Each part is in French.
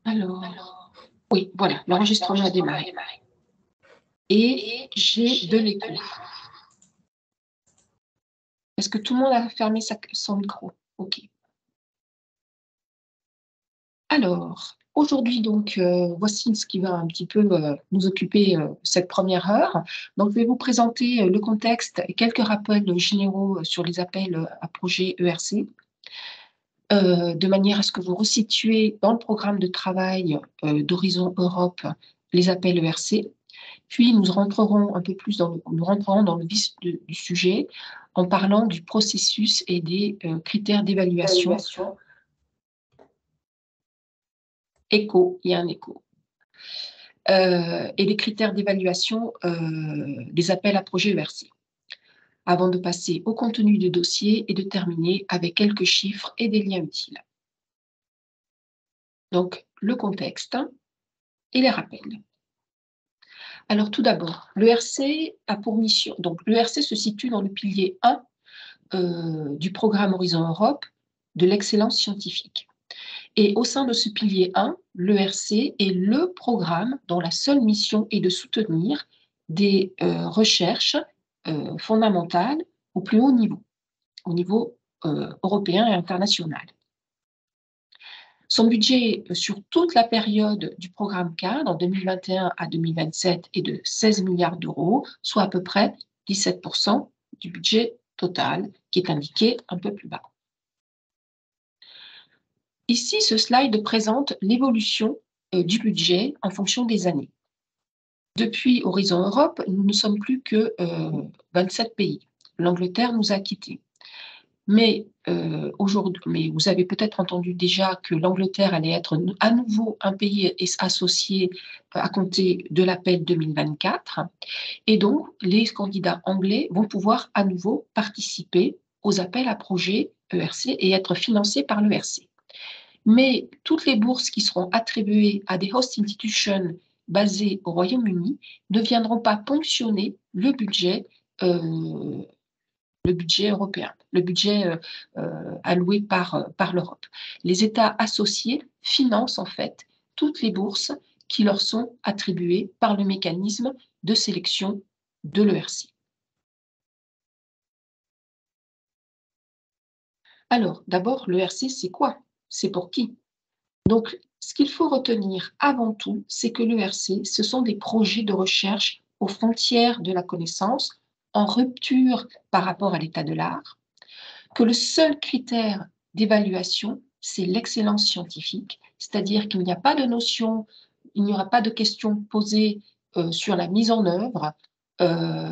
Alors, oui, voilà, l'enregistrement a démarré. Et j'ai de l'écho. Est-ce que tout le monde a fermé son micro? OK. Alors, aujourd'hui donc, voici ce qui va un petit peu, nous occuper, cette première heure. Donc je vais vous présenter, le contexte et quelques rappels généraux, sur les appels, à projets ERC, de manière à ce que vous resituiez dans le programme de travail, d'Horizon Europe les appels ERC. Puis nous rentrerons un peu plus nous rentrerons dans le vif du sujet en parlant du processus et des, critères d'évaluation. Écho, il y a un écho. Et des critères d'évaluation, des appels à projets ERC. Avant de passer au contenu du dossier et de terminer avec quelques chiffres et des liens utiles. Donc, le contexte et les rappels. Alors tout d'abord, l'ERC a pour mission, donc l'ERC se situe dans le pilier 1 du programme Horizon Europe de l'excellence scientifique. Et au sein de ce pilier 1, l'ERC est le programme dont la seule mission est de soutenir des recherches fondamentales au plus haut niveau européen et international. Son budget sur toute la période du programme cadre, en 2021 à 2027, est de 16 milliards d'euros, soit à peu près 17% du budget total, qui est indiqué un peu plus bas. Ici, ce slide présente l'évolution du budget en fonction des années. Depuis Horizon Europe, nous ne sommes plus que 27 pays. L'Angleterre nous a quittés. Mais vous avez peut-être entendu déjà que l'Angleterre allait être à nouveau un pays associé à compter de l'appel 2024. Et donc, les candidats anglais vont pouvoir à nouveau participer aux appels à projets ERC et être financés par l'ERC. Mais toutes les bourses qui seront attribuées à des host institutions basées au Royaume-Uni ne viendront pas ponctionner le budget européen, le budget alloué par l'Europe. Les États associés financent en fait toutes les bourses qui leur sont attribuées par le mécanisme de sélection de l'ERC. Alors, d'abord, l'ERC, c'est quoi? C'est pour qui? Donc, ce qu'il faut retenir avant tout, c'est que l'ERC, ce sont des projets de recherche aux frontières de la connaissance, en rupture par rapport à l'état de l'art, que le seul critère d'évaluation, c'est l'excellence scientifique, c'est-à-dire qu'il n'y a pas de notion, il n'y aura pas de questions posées sur la mise en œuvre,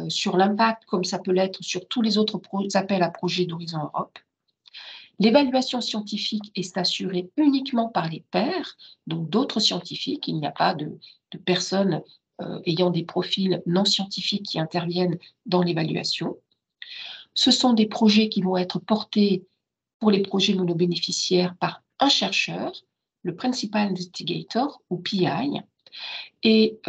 sur l'impact, comme ça peut l'être sur tous les autres appels à projets d'Horizon Europe. L'évaluation scientifique est assurée uniquement par les pairs, donc d'autres scientifiques. Il n'y a pas de personnes ayant des profils non scientifiques qui interviennent dans l'évaluation. Ce sont des projets qui vont être portés pour les projets monobénéficiaires par un chercheur, le Principal Investigator ou PI, et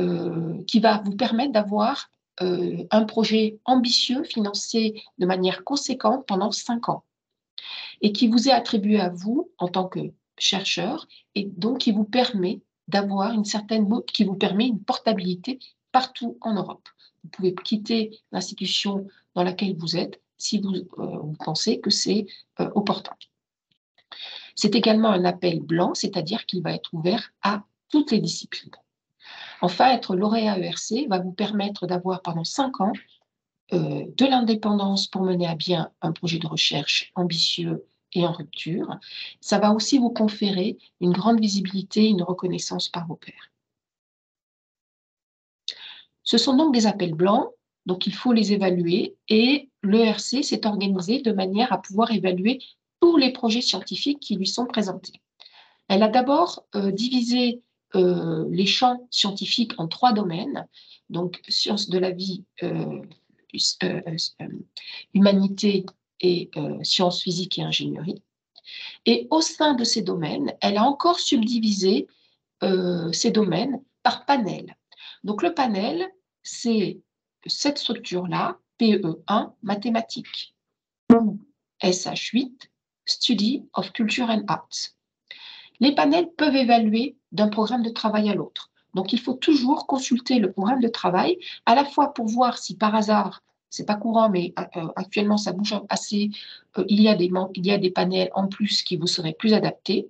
qui va vous permettre d'avoir un projet ambitieux financé de manière conséquente pendant 5 ans et qui vous est attribué à vous en tant que chercheur et donc qui vous permet d'avoir qui vous permet une portabilité partout en Europe. Vous pouvez quitter l'institution dans laquelle vous êtes si vous pensez que c'est opportun. C'est également un appel blanc, c'est-à-dire qu'il va être ouvert à toutes les disciplines. Enfin, être lauréat ERC va vous permettre d'avoir pendant 5 ans de l'indépendance pour mener à bien un projet de recherche ambitieux et en rupture. Ça va aussi vous conférer une grande visibilité, une reconnaissance par vos pairs. Ce sont donc des appels blancs, donc il faut les évaluer et l'ERC s'est organisé de manière à pouvoir évaluer tous les projets scientifiques qui lui sont présentés. Elle a d'abord divisé les champs scientifiques en 3 domaines, donc sciences de la vie, humanité et sciences physiques et ingénierie. Et au sein de ces domaines, elle a encore subdivisé ces domaines par panel. Donc le panel, c'est cette structure-là, PE1, mathématiques, ou SH8, Study of Culture and Arts. Les panels peuvent évaluer d'un programme de travail à l'autre. Donc, il faut toujours consulter le programme de travail, à la fois pour voir si par hasard, c'est pas courant, mais actuellement ça bouge assez, il y a des panels en plus qui vous seraient plus adaptés,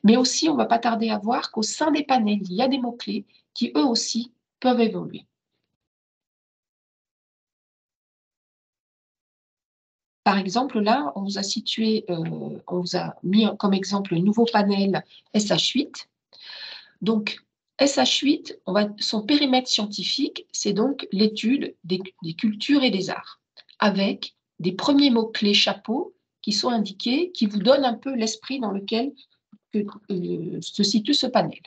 mais aussi on ne va pas tarder à voir qu'au sein des panels, il y a des mots-clés qui eux aussi peuvent évoluer. Par exemple, là, on vous a on vous a mis comme exemple le nouveau panel SH8. Donc, SH8, son périmètre scientifique, c'est donc l'étude des cultures et des arts, avec des premiers mots-clés chapeaux qui sont indiqués, qui vous donnent un peu l'esprit dans lequel se situe ce panel.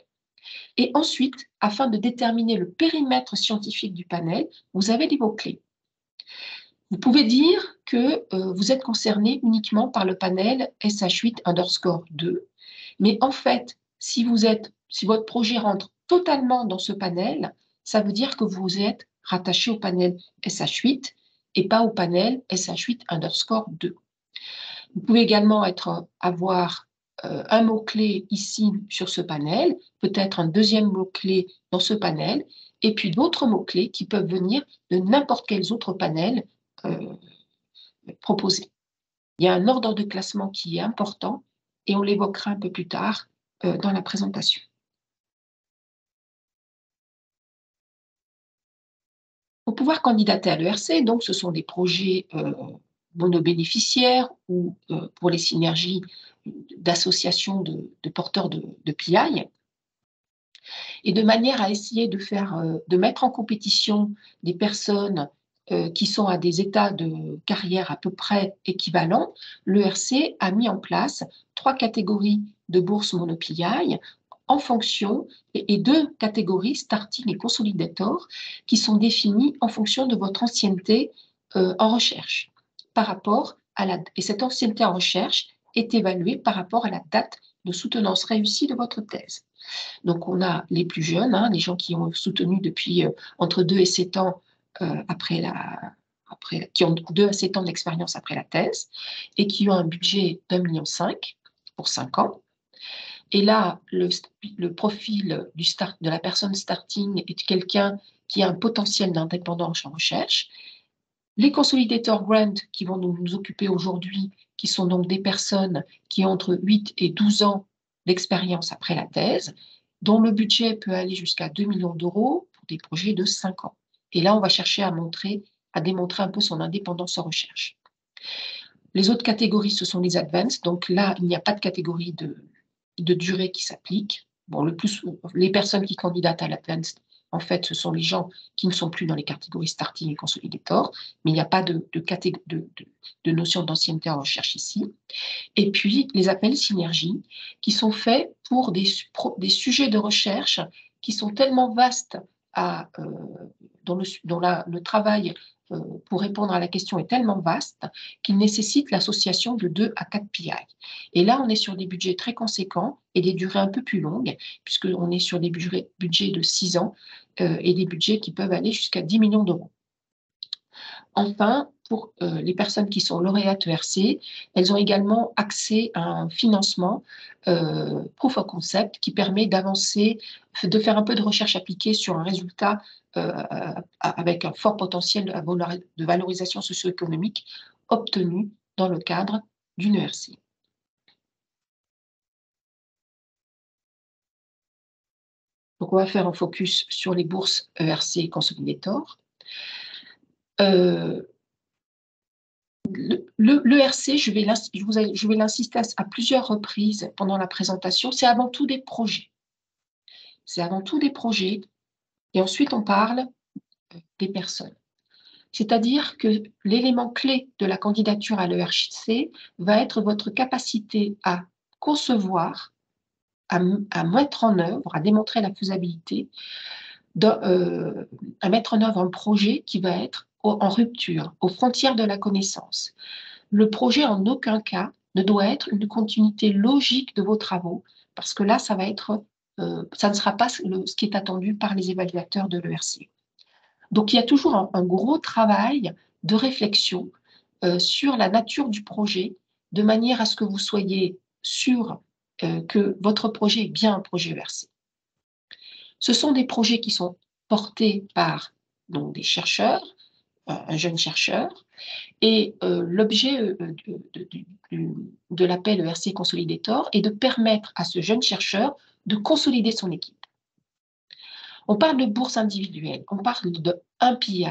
Et ensuite, afin de déterminer le périmètre scientifique du panel, vous avez des mots-clés. Vous pouvez dire que vous êtes concerné uniquement par le panel SH8_2, mais en fait, si votre projet rentre totalement dans ce panel, ça veut dire que vous êtes rattaché au panel SH8 et pas au panel SH8_2. Vous pouvez également avoir un mot-clé ici sur ce panel, peut-être un deuxième mot-clé dans ce panel, et puis d'autres mots-clés qui peuvent venir de n'importe quels autres panels proposés. Il y a un ordre de classement qui est important et on l'évoquera un peu plus tard dans la présentation. Pour pouvoir candidater à l'ERC, donc ce sont des projets monobénéficiaires ou pour les synergies d'associations de porteurs de PI, et de manière à essayer de mettre en compétition des personnes qui sont à des états de carrière à peu près équivalents, l'ERC a mis en place 3 catégories de bourses mono-PI en fonction, et 2 catégories, Starting et Consolidator, qui sont définies en fonction de votre ancienneté en recherche. Et cette ancienneté en recherche est évaluée par rapport à la date de soutenance réussie de votre thèse. Donc, on a les plus jeunes, les gens qui ont soutenu depuis entre 2 et 7 ans qui ont 2 à 7 ans d'expérience après la thèse et qui ont un budget d'1,5 million pour 5 ans. Et là, le profil de la personne starting est quelqu'un qui a un potentiel d'indépendance en recherche. Les consolidators grant qui vont nous occuper aujourd'hui, qui sont donc des personnes qui ont entre 8 et 12 ans d'expérience après la thèse, dont le budget peut aller jusqu'à 2 millions d'euros pour des projets de 5 ans. Et là, on va chercher à démontrer un peu son indépendance en recherche. Les autres catégories, ce sont les advanced. Donc là, il n'y a pas de catégorie de durée qui s'applique. Bon, les personnes qui candidatent à l'advanced, en fait, ce sont les gens qui ne sont plus dans les catégories starting et consolidator, mais il n'y a pas de notion d'ancienneté en recherche ici. Et puis, les appels synergie, qui sont faits pour des sujets de recherche qui sont tellement vastes dont le travail pour répondre à la question est tellement vaste qu'il nécessite l'association de 2 à 4 PI. Et là, on est sur des budgets très conséquents et des durées un peu plus longues, puisqu'on est sur des budgets de 6 ans et des budgets qui peuvent aller jusqu'à 10 millions d'euros. Enfin, pour les personnes qui sont lauréates ERC, elles ont également accès à un financement proof of concept qui permet d'avancer, de faire un peu de recherche appliquée sur un résultat avec un fort potentiel de valorisation socio-économique obtenu dans le cadre d'une ERC. Donc, on va faire un focus sur les bourses ERC Consolidator. L'ERC, je vais l'insister à plusieurs reprises pendant la présentation, c'est avant tout des projets. C'est avant tout des projets, et ensuite on parle des personnes. C'est-à-dire que l'élément clé de la candidature à l'ERC va être votre capacité à concevoir, à mettre en œuvre, à démontrer la faisabilité, à mettre en œuvre un projet qui va être en rupture, aux frontières de la connaissance. Le projet, en aucun cas, ne doit être une continuité logique de vos travaux, parce que là, ça ne sera pas ce qui est attendu par les évaluateurs de l'ERC. Donc, il y a toujours un gros travail de réflexion sur la nature du projet, de manière à ce que vous soyez sûr que votre projet est bien un projet ERC. Ce sont des projets qui sont portés par donc, des chercheurs, un jeune chercheur, et l'objet de l'appel ERC Consolidator est de permettre à ce jeune chercheur de consolider son équipe. On parle de bourse individuelle, on parle de un PI,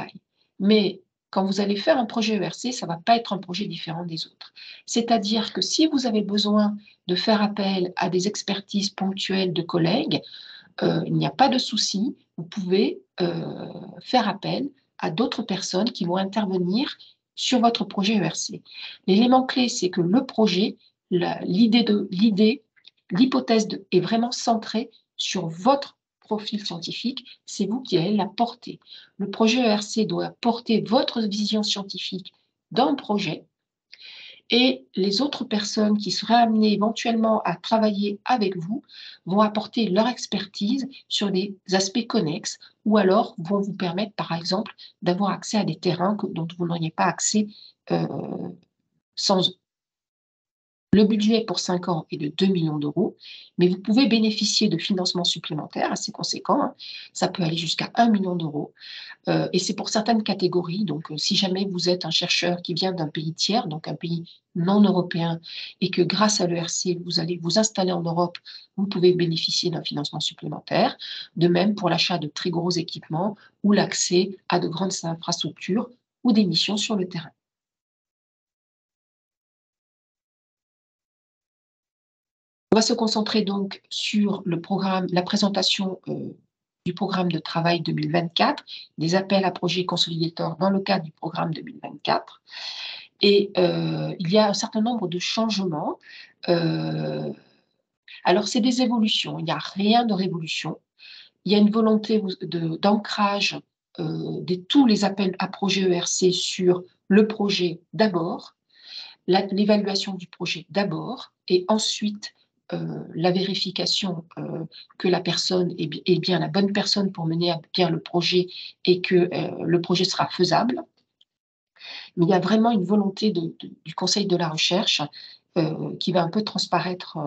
mais quand vous allez faire un projet ERC, ça ne va pas être un projet différent des autres. C'est-à-dire que si vous avez besoin de faire appel à des expertises ponctuelles de collègues, il n'y a pas de souci, vous pouvez faire appel à d'autres personnes qui vont intervenir sur votre projet ERC. L'élément clé, c'est que le projet, l'hypothèse est vraiment centrée sur votre profil scientifique, c'est vous qui allez la porter. Le projet ERC doit porter votre vision scientifique d'un projet, et les autres personnes qui seraient amenées éventuellement à travailler avec vous vont apporter leur expertise sur des aspects connexes ou alors vont vous permettre, par exemple, d'avoir accès à des terrains dont vous n'auriez pas accès sans eux. Le budget pour 5 ans est de 2 millions d'euros, mais vous pouvez bénéficier de financements supplémentaires assez conséquents, hein. Ça peut aller jusqu'à 1 million d'euros. Et c'est pour certaines catégories. Donc, si jamais vous êtes un chercheur qui vient d'un pays tiers, donc un pays non européen, et que grâce à l'ERC, vous allez vous installer en Europe, vous pouvez bénéficier d'un financement supplémentaire. De même pour l'achat de très gros équipements ou l'accès à de grandes infrastructures ou des missions sur le terrain. On va se concentrer donc sur le programme, la présentation du programme de travail 2024, des appels à projets Consolidator dans le cadre du programme 2024. Et il y a un certain nombre de changements. Alors, c'est des évolutions, il n'y a rien de révolution. Il y a une volonté d'ancrage de tous les appels à projets ERC sur le projet d'abord, l'évaluation du projet d'abord, et ensuite la vérification que la personne est bien la bonne personne pour mener à bien le projet et que le projet sera faisable. Mais il y a vraiment une volonté du Conseil de la recherche qui va un peu transparaître,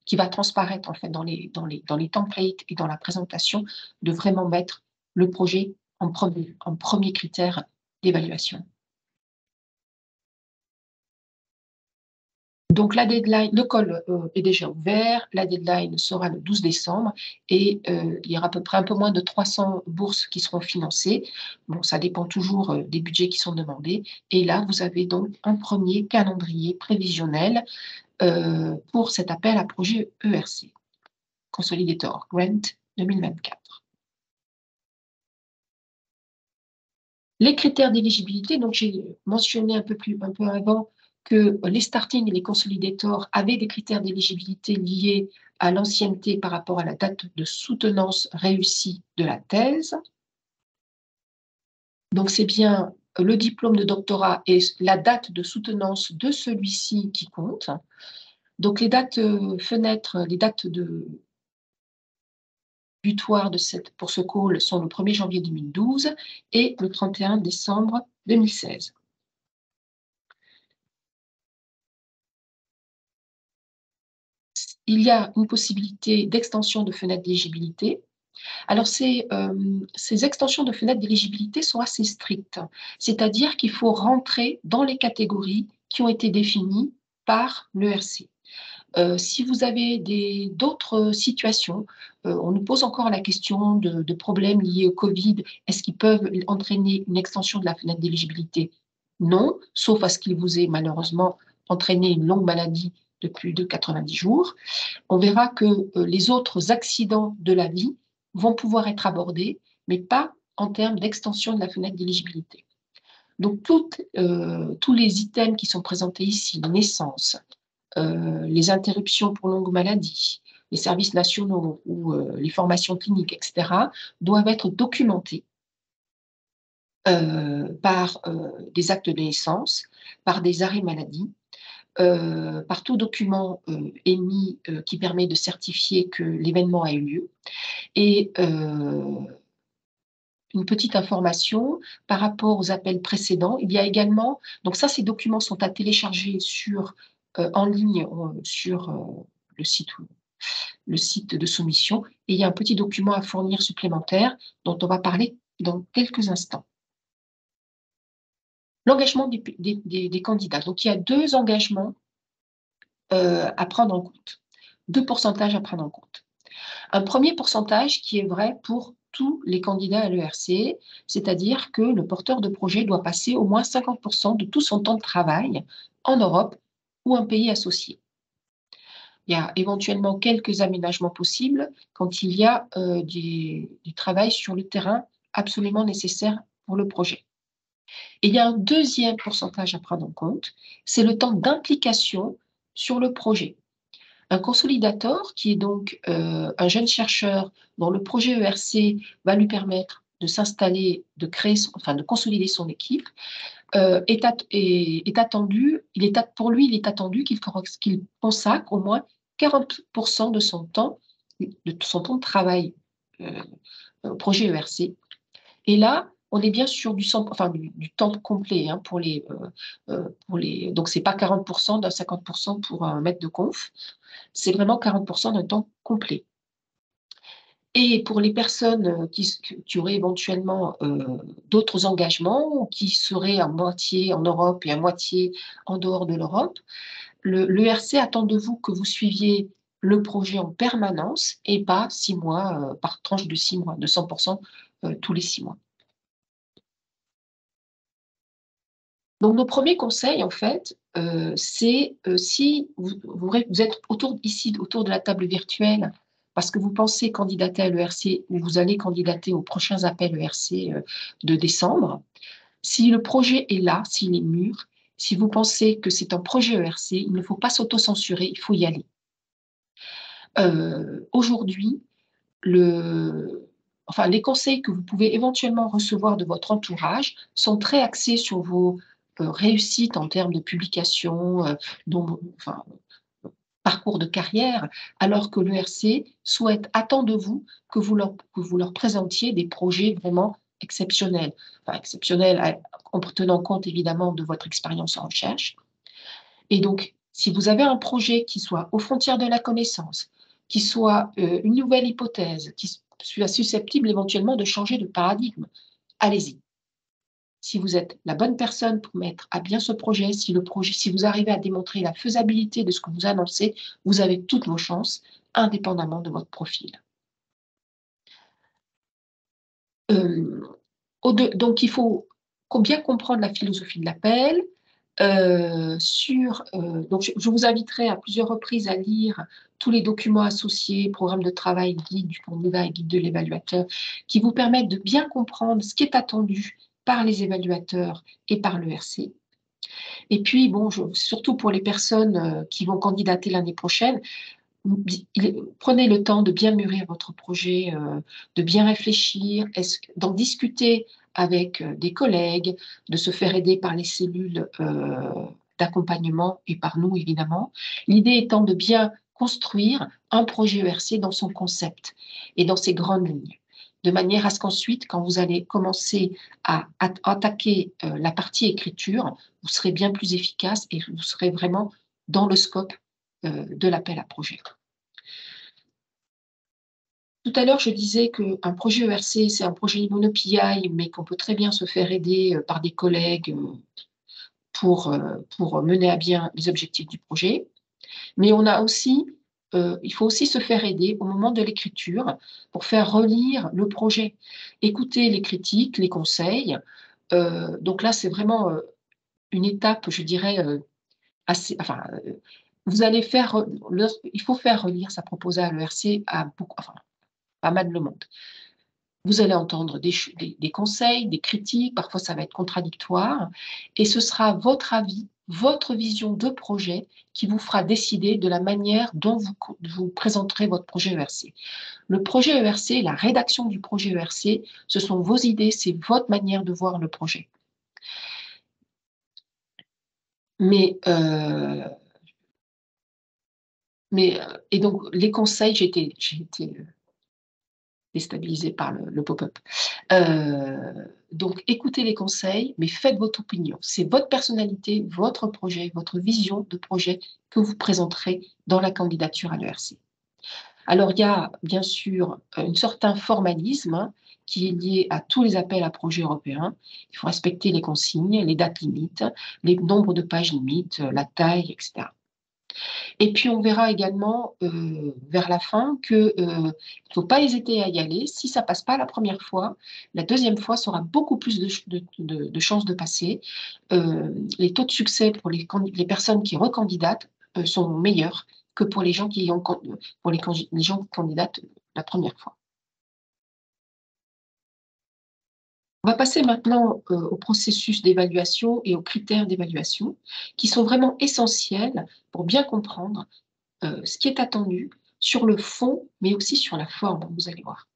qui va transparaître en fait dans les templates et dans la présentation, de vraiment mettre le projet en premier critère d'évaluation. Donc la deadline, le call est déjà ouvert, la deadline sera le 12 décembre et il y aura à peu près un peu moins de 300 bourses qui seront financées. Bon, ça dépend toujours des budgets qui sont demandés. Et là, vous avez donc un premier calendrier prévisionnel pour cet appel à projet ERC, Consolidator Grant 2024. Les critères d'éligibilité, donc j'ai mentionné un peu avant que les starting et les consolidators avaient des critères d'éligibilité liés à l'ancienneté par rapport à la date de soutenance réussie de la thèse. Donc c'est bien le diplôme de doctorat et la date de soutenance de celui-ci qui compte. Donc les dates fenêtres, les dates butoirs pour ce call sont le 1er janvier 2012 et le 31 décembre 2016. Il y a une possibilité d'extension de fenêtre d'éligibilité. Alors, ces extensions de fenêtres d'éligibilité sont assez strictes, c'est-à-dire qu'il faut rentrer dans les catégories qui ont été définies par l'ERC. Si vous avez d'autres situations, on nous pose encore la question de problèmes liés au Covid. Est-ce qu'ils peuvent entraîner une extension de la fenêtre d'éligibilité? Non, sauf à ce qu'il vous ait malheureusement entraîné une longue maladie de plus de 90 jours. On verra que les autres accidents de la vie vont pouvoir être abordés, mais pas en termes d'extension de la fenêtre d'éligibilité. Donc, tous les items qui sont présentés ici, naissance, les interruptions pour longue maladie, les services nationaux ou les formations cliniques, etc., doivent être documentés par des actes de naissance, par des arrêts maladie, par tout document émis qui permet de certifier que l'événement a eu lieu. Et une petite information par rapport aux appels précédents, il y a également, donc ça, ces documents sont à télécharger en ligne sur le site le site de soumission, et il y a un petit document à fournir supplémentaire dont on va parler dans quelques instants. L'engagement des candidats. Donc, il y a 2 engagements à prendre en compte, 2 pourcentages à prendre en compte. Un premier pourcentage qui est vrai pour tous les candidats à l'ERC, c'est-à-dire que le porteur de projet doit passer au moins 50% de tout son temps de travail en Europe ou un pays associé. Il y a éventuellement quelques aménagements possibles quand il y a du travail sur le terrain absolument nécessaire pour le projet. Et il y a un deuxième pourcentage à prendre en compte, c'est le temps d'implication sur le projet. Un consolidateur, qui est donc un jeune chercheur dont le projet ERC va lui permettre de s'installer, de créer, de consolider son équipe, est attendu, pour lui, il est attendu qu'il consacre au moins 40% de son temps de travail au projet ERC. Et là, on est bien sûr du temps complet hein, pour les. Donc, ce n'est pas 40% d'un 50% pour un maître de conf, c'est vraiment 40% d'un temps complet. Et pour les personnes qui auraient éventuellement d'autres engagements, ou qui seraient à moitié en Europe et à moitié en dehors de l'Europe, l'ERC attend de vous que vous suiviez le projet en permanence et pas 6 mois, par tranche de 6 mois, de 100% tous les 6 mois. Donc, nos premiers conseils, en fait, c'est si vous êtes autour de la table virtuelle, parce que vous pensez candidater à l'ERC ou vous allez candidater aux prochains appels ERC de décembre, si le projet est là, s'il est mûr, si vous pensez que c'est un projet ERC, il ne faut pas s'auto-censurer, il faut y aller. Aujourd'hui, les conseils que vous pouvez éventuellement recevoir de votre entourage sont très axés sur vos réussites en termes de publication, parcours de carrière, alors que l'ERC attend de vous que vous leur présentiez des projets vraiment exceptionnels. Exceptionnels en tenant compte évidemment de votre expérience en recherche. Et donc, si vous avez un projet qui soit aux frontières de la connaissance, qui soit une nouvelle hypothèse, qui soit susceptible éventuellement de changer de paradigme, allez-y. Si vous êtes la bonne personne pour mettre à bien ce projet, si vous arrivez à démontrer la faisabilité de ce que vous annoncez, vous avez toutes vos chances, indépendamment de votre profil. Donc, il faut bien comprendre la philosophie de l'appel. Donc, je vous inviterai à plusieurs reprises à lire tous les documents associés, programme de travail, guide du candidat et guide de l'évaluateur, qui vous permettent de bien comprendre ce qui est attendu par les évaluateurs et par l'ERC. Et puis, surtout pour les personnes qui vont candidater l'année prochaine, prenez le temps de bien mûrir votre projet, de bien réfléchir, d'en discuter avec des collègues, de se faire aider par les cellules d'accompagnement et par nous, évidemment. L'idée étant de bien construire un projet ERC dans son concept et dans ses grandes lignes, de manière à ce qu'ensuite, quand vous allez commencer à attaquer la partie écriture, vous serez bien plus efficace et vous serez vraiment dans le scope de l'appel à projet. Tout à l'heure, je disais qu'un projet ERC, c'est un projet mono-PI, mais qu'on peut très bien se faire aider par des collègues pour mener à bien les objectifs du projet. Mais il faut aussi se faire aider au moment de l'écriture pour faire relire le projet, écouter les critiques, les conseils. Donc là, c'est vraiment une étape, je dirais, assez. Il faut faire relire sa proposée à l'ERC à pas mal de monde. Vous allez entendre des conseils, des critiques, parfois ça va être contradictoire, et ce sera votre avis, votre vision de projet qui vous fera décider de la manière dont vous présenterez votre projet ERC. Le projet ERC, la rédaction du projet ERC, ce sont vos idées, c'est votre manière de voir le projet. Et donc, les conseils, j'ai été déstabilisée par le pop-up. Donc, écoutez les conseils, mais faites votre opinion. C'est votre personnalité, votre projet, votre vision de projet que vous présenterez dans la candidature à l'ERC. Alors, il y a bien sûr un certain formalisme hein, qui est lié à tous les appels à projets européens. Il faut respecter les consignes, les dates limites, les nombres de pages limites, la taille, etc. Et puis, on verra également vers la fin qu'il ne faut pas hésiter à y aller. Si ça ne passe pas la première fois, la deuxième fois sera beaucoup plus de chances de passer. Les taux de succès pour les personnes qui recandidatent sont meilleurs que pour les gens les gens qui candidatent la première fois. On va passer maintenant au processus d'évaluation et aux critères d'évaluation qui sont vraiment essentiels pour bien comprendre ce qui est attendu sur le fond, mais aussi sur la forme, vous allez voir.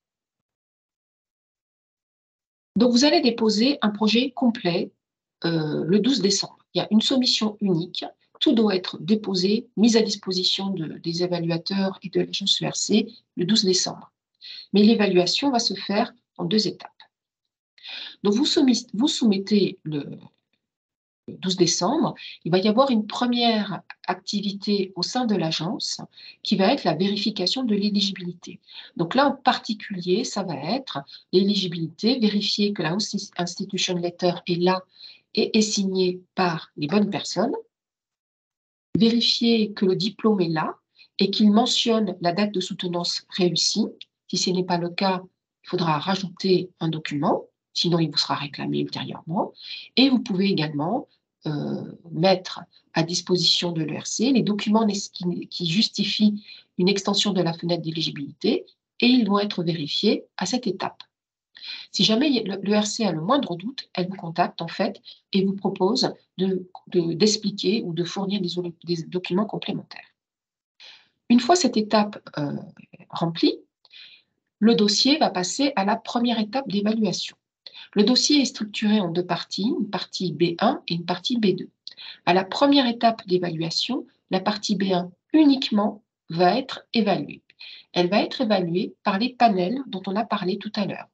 Donc, vous allez déposer un projet complet le 12 décembre. Il y a une soumission unique. Tout doit être déposé, mis à disposition des évaluateurs et de l'agence ERC le 12 décembre. Mais l'évaluation va se faire en 2 étapes. Donc, vous soumettez le 12 décembre, il va y avoir une première activité au sein de l'agence qui va être la vérification de l'éligibilité. Donc là, en particulier, ça va être l'éligibilité, vérifier que la Host Institution Letter est là et est signée par les bonnes personnes, vérifier que le diplôme est là et qu'il mentionne la date de soutenance réussie. Si ce n'est pas le cas, il faudra rajouter un document, sinon il vous sera réclamé ultérieurement. Et vous pouvez également mettre à disposition de l'ERC les documents qui justifient une extension de la fenêtre d'éligibilité et ils vont être vérifiés à cette étape. Si jamais l'ERC a le moindre doute, elle vous contacte en fait et vous propose d'expliquer ou de fournir des documents complémentaires. Une fois cette étape remplie, le dossier va passer à la première étape d'évaluation. Le dossier est structuré en 2 parties, une partie B1 et une partie B2. À la première étape d'évaluation, la partie B1 uniquement va être évaluée. Elle va être évaluée par les panels dont on a parlé tout à l'heure.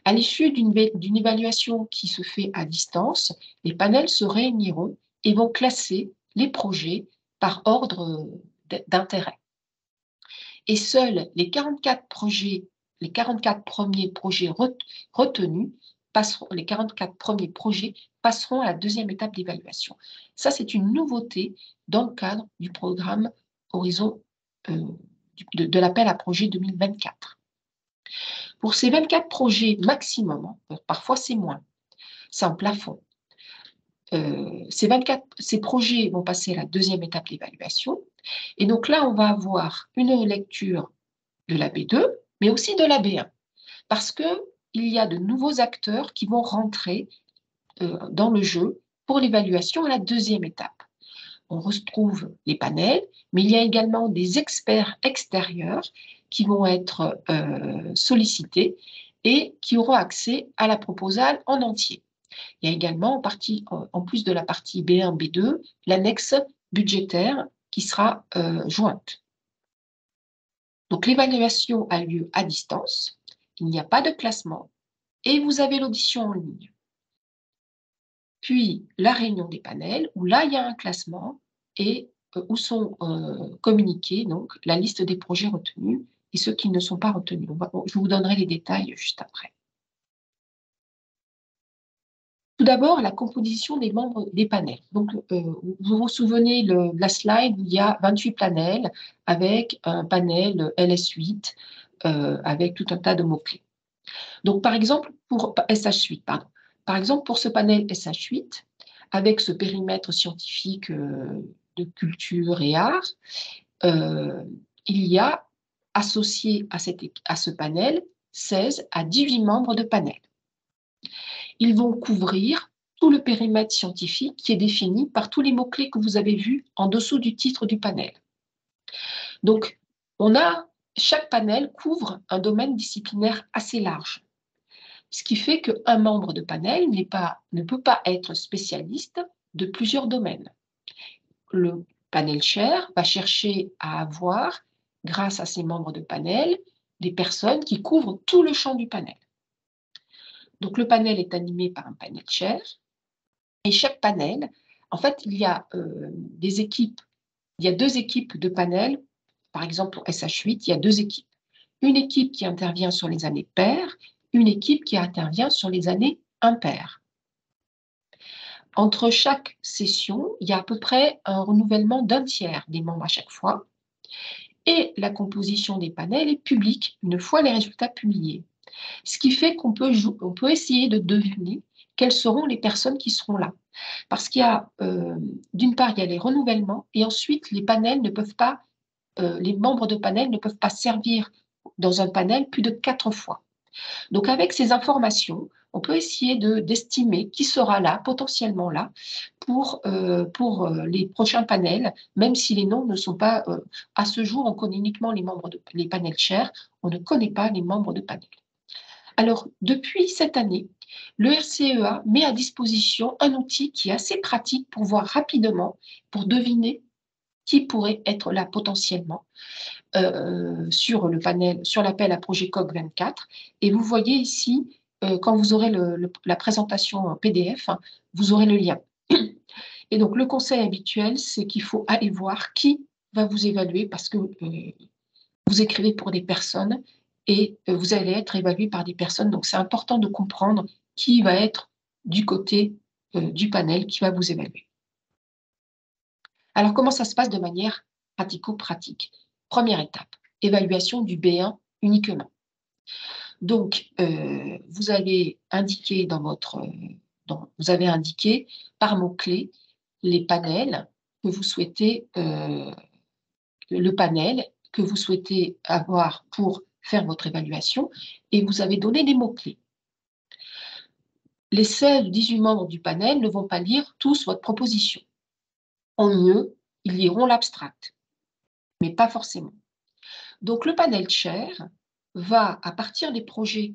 À l'issue d'une évaluation qui se fait à distance, les panels se réuniront et vont classer les projets par ordre d'intérêt. Et seuls les 44 premiers projets retenus les 44 premiers projets passeront à la deuxième étape d'évaluation. Ça, c'est une nouveauté dans le cadre du programme Horizon de l'appel à projet 2024. Pour ces 24 projets maximum, parfois c'est moins, c'est un plafond. Ces projets vont passer à la deuxième étape d'évaluation. Et donc là, on va avoir une lecture de la B2, mais aussi de la B1, parce qu'il y a de nouveaux acteurs qui vont rentrer dans le jeu pour l'évaluation à la deuxième étape. On retrouve les panels, mais il y a également des experts extérieurs qui vont être sollicités et qui auront accès à la proposale en entier. Il y a également, en plus de la partie B1, B2, l'annexe budgétaire qui sera jointe. Donc, l'évaluation a lieu à distance, il n'y a pas de classement et vous avez l'audition en ligne. Puis, la réunion des panels, où là, il y a un classement et où sont communiqués donc, la liste des projets retenus et ceux qui ne sont pas retenus. Je vous donnerai les détails juste après. Tout d'abord, la composition des membres des panels. Donc, vous vous souvenez de la slide où il y a 28 panels avec un panel LS8 avec tout un tas de mots-clés. Donc, par exemple, pour SH8, pardon. Par exemple, pour ce panel SH8, avec ce périmètre scientifique de culture et art, il y a associé à ce panel 16 à 18 membres de panel. Ils vont couvrir tout le périmètre scientifique qui est défini par tous les mots-clés que vous avez vus en dessous du titre du panel. Donc, chaque panel couvre un domaine disciplinaire assez large, ce qui fait qu'un membre de panel ne peut pas être spécialiste de plusieurs domaines. Le panel chair va chercher à avoir, grâce à ses membres de panel, des personnes qui couvrent tout le champ du panel. Donc, le panel est animé par un panel chair. Et chaque panel, en fait, il y a 2 équipes de panel Par exemple, pour SH8, il y a 2 équipes. Une équipe qui intervient sur les années paires, une équipe qui intervient sur les années impaires. Entre chaque session, il y a à peu près un renouvellement d'un tiers des membres à chaque fois. Et la composition des panels est publique une fois les résultats publiés. Ce qui fait qu'on peut essayer de deviner quelles seront les personnes qui seront là. Parce qu'il y a, d'une part, il y a les renouvellements et ensuite les panels ne peuvent pas, les membres de panel ne peuvent pas servir dans un panel plus de 4 fois. Donc avec ces informations, on peut essayer d'estimer qui sera là, potentiellement là, pour les prochains panels, même si les noms ne sont pas, à ce jour, on connaît uniquement les panels chairs, on ne connaît pas les membres de panel. Alors, depuis cette année, le RCEA met à disposition un outil qui est assez pratique pour voir rapidement, pour deviner qui pourrait être là potentiellement sur le panel, sur l'appel à projet COG 24. Et vous voyez ici, quand vous aurez la présentation en PDF, hein, vous aurez le lien. Et donc, le conseil habituel, c'est qu'il faut aller voir qui va vous évaluer parce que vous écrivez pour des personnes et vous allez être évalué par des personnes. Donc, c'est important de comprendre qui va être du côté du panel qui va vous évaluer. Alors, comment ça se passe de manière pratico-pratique? Première étape, évaluation du B1 uniquement. Donc, vous allez indiquer vous avez indiqué par mots-clés les panels que vous souhaitez, le panel que vous souhaitez avoir pour faire votre évaluation et vous avez donné des mots-clés. Les 16 ou 18 membres du panel ne vont pas lire tous votre proposition. En mieux, ils liront l'abstract, mais pas forcément. Donc, le panel chair va, à partir des projets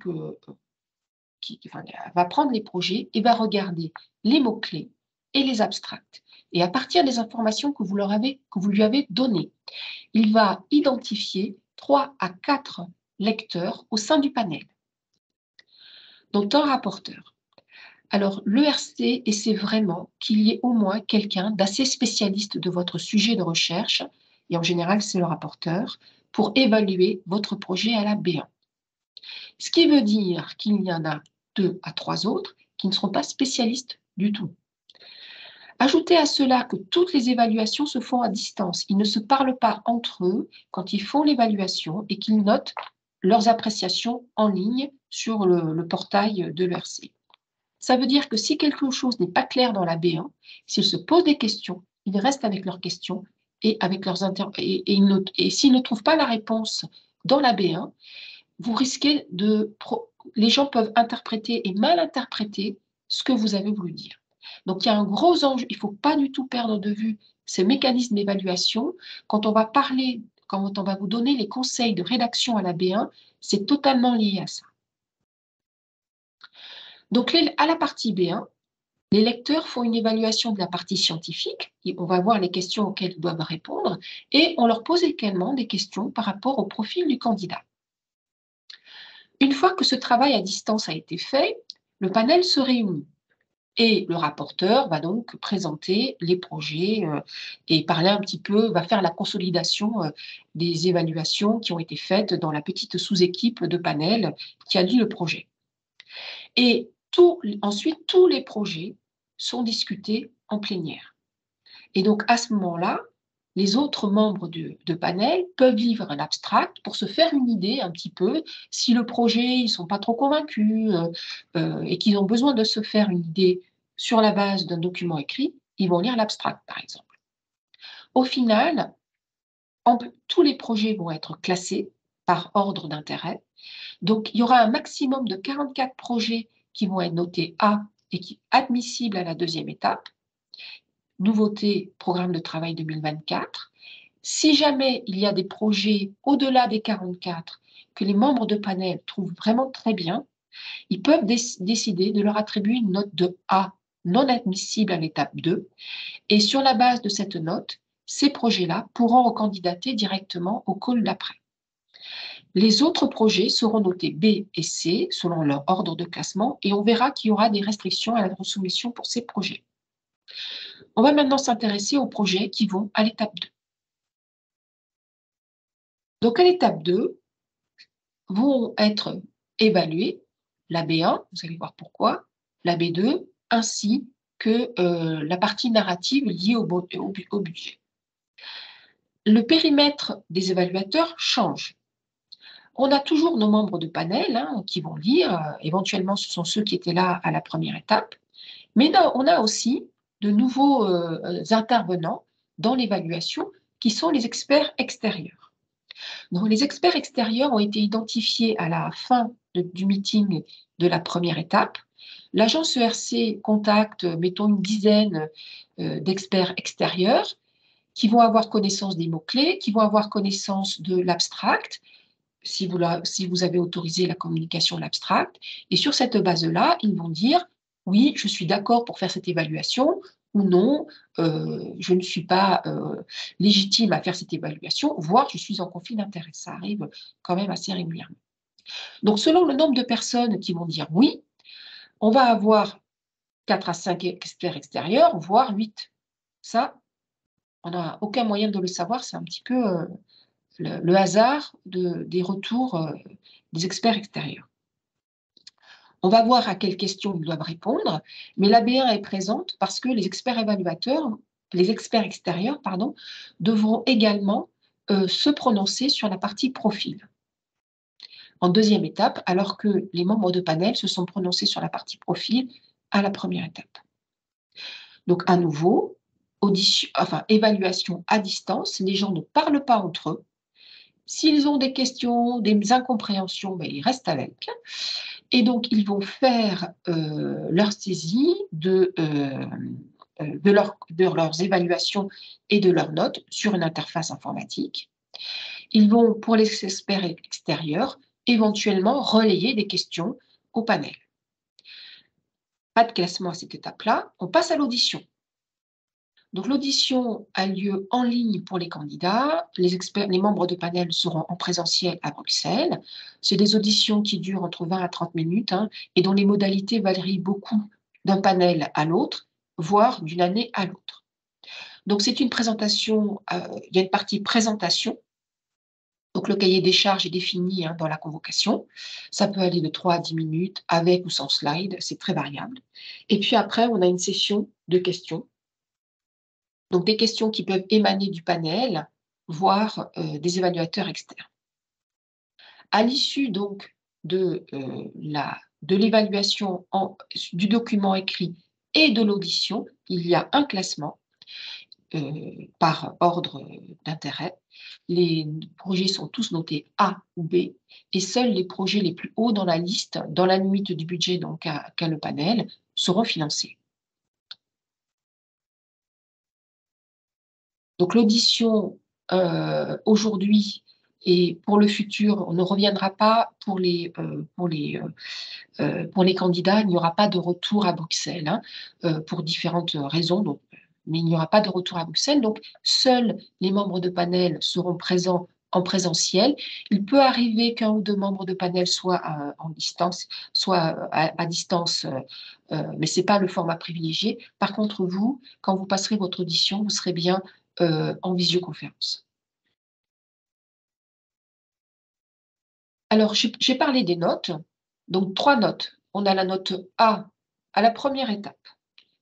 va prendre les projets et va regarder les mots-clés et les abstracts. Et à partir des informations que vous lui avez données, il va identifier 3 à 4 lecteurs au sein du panel, dont un rapporteur. Alors, l'ERC essaie vraiment qu'il y ait au moins quelqu'un d'assez spécialiste de votre sujet de recherche, et en général, c'est le rapporteur, pour évaluer votre projet à la B1. Ce qui veut dire qu'il y en a 2 à 3 autres qui ne seront pas spécialistes du tout. Ajoutez à cela que toutes les évaluations se font à distance. Ils ne se parlent pas entre eux quand ils font l'évaluation et qu'ils notent leurs appréciations en ligne sur le portail de l'ERC. Ça veut dire que si quelque chose n'est pas clair dans la B1, s'ils se posent des questions, ils restent avec leurs questions et avec leurs et s'ils ne trouvent pas la réponse dans la B1, vous risquez les gens peuvent interpréter et mal interpréter ce que vous avez voulu dire. Donc, il y a un gros enjeu. Il ne faut pas du tout perdre de vue ces mécanismes d'évaluation. Quand on va vous donner les conseils de rédaction à la B1, c'est totalement lié à ça. Donc, à la partie B1, les lecteurs font une évaluation de la partie scientifique. On va voir les questions auxquelles ils doivent répondre et on leur pose également des questions par rapport au profil du candidat. Une fois que ce travail à distance a été fait, le panel se réunit et le rapporteur va donc présenter les projets et parler un petit peu, va faire la consolidation des évaluations qui ont été faites dans la petite sous-équipe de panel qui a lu le projet. Et ensuite, tous les projets sont discutés en plénière. Et donc, à ce moment-là, les autres membres de panel peuvent vivre un abstract pour se faire une idée un petit peu. Si le projet, ils ne sont pas trop convaincus et qu'ils ont besoin de se faire une idée sur la base d'un document écrit, ils vont lire l'abstract, par exemple. Au final, tous les projets vont être classés par ordre d'intérêt. Donc, il y aura un maximum de 44 projets qui vont être notés A et admissibles à la deuxième étape. Nouveauté, programme de travail 2024. Si jamais il y a des projets au-delà des 44 que les membres de panel trouvent vraiment très bien, ils peuvent décider de leur attribuer une note de A non admissible à l'étape 2. Et sur la base de cette note, ces projets-là pourront recandidater directement au call d'après. Les autres projets seront notés B et C selon leur ordre de classement et on verra qu'il y aura des restrictions à la soumission pour ces projets. On va maintenant s'intéresser aux projets qui vont à l'étape 2. Donc, à l'étape 2, vont être évalués la B1, vous allez voir pourquoi, la B2, ainsi que la partie narrative liée au budget. Le périmètre des évaluateurs change. On a toujours nos membres de panel qui vont lire, éventuellement ce sont ceux qui étaient là à la première étape, mais on a aussi de nouveaux intervenants dans l'évaluation qui sont les experts extérieurs. Donc, les experts extérieurs ont été identifiés à la fin du meeting de la première étape. L'agence ERC contacte, mettons, une dizaine d'experts extérieurs qui vont avoir connaissance des mots-clés, qui vont avoir connaissance de l'abstract, si vous avez autorisé la communication de l'abstract. Et sur cette base-là, ils vont dire « oui, je suis d'accord pour faire cette évaluation » ou « non, je ne suis pas légitime à faire cette évaluation », voire « je suis en conflit d'intérêts ». Ça arrive quand même assez régulièrement. Donc, selon le nombre de personnes qui vont dire « oui », on va avoir 4 à 5 experts extérieurs, voire 8. Ça, on n'a aucun moyen de le savoir, c'est un petit peu le hasard des retours des experts extérieurs. On va voir à quelles questions ils doivent répondre, mais la B1 est présente parce que les experts extérieurs, devront également se prononcer sur la partie profil. En deuxième étape, alors que les membres de panel se sont prononcés sur la partie profil à la première étape. Donc, à nouveau, évaluation à distance, les gens ne parlent pas entre eux. S'ils ont des questions, des incompréhensions, ben, ils restent avec. Et donc, ils vont faire leur saisie de leurs évaluations et de leurs notes sur une interface informatique. Ils vont, pour les experts extérieurs, éventuellement relayer des questions au panel. Pas de classement à cette étape-là, on passe à l'audition. Donc, l'audition a lieu en ligne pour les candidats. Les membres de panel seront en présentiel à Bruxelles. C'est des auditions qui durent entre 20 à 30 minutes et dont les modalités varient beaucoup d'un panel à l'autre, voire d'une année à l'autre. Donc, c'est une présentation, il y a une partie présentation. Donc, le cahier des charges est défini dans la convocation. Ça peut aller de 3 à 10 minutes, avec ou sans slide, c'est très variable. Et puis après, on a une session de questions. Donc, des questions qui peuvent émaner du panel, voire des évaluateurs externes. À l'issue donc de l'évaluation du document écrit et de l'audition, il y a un classement par ordre d'intérêt. Les projets sont tous notés A ou B et seuls les projets les plus hauts dans la liste, dans la limite du budget qu'a le panel, seront financés. Donc l'audition aujourd'hui et pour le futur, on ne reviendra pas pour les candidats, il n'y aura pas de retour à Bruxelles pour différentes raisons, donc, mais il n'y aura pas de retour à Bruxelles. Donc seuls les membres de panel seront présents en présentiel. Il peut arriver qu'un ou deux membres de panel soient en distance, soit à distance, mais ce n'est pas le format privilégié. Par contre, vous, quand vous passerez votre audition, vous serez bien en visioconférence. Alors, j'ai parlé des notes. Donc, 3 notes. On a la note A à la première étape.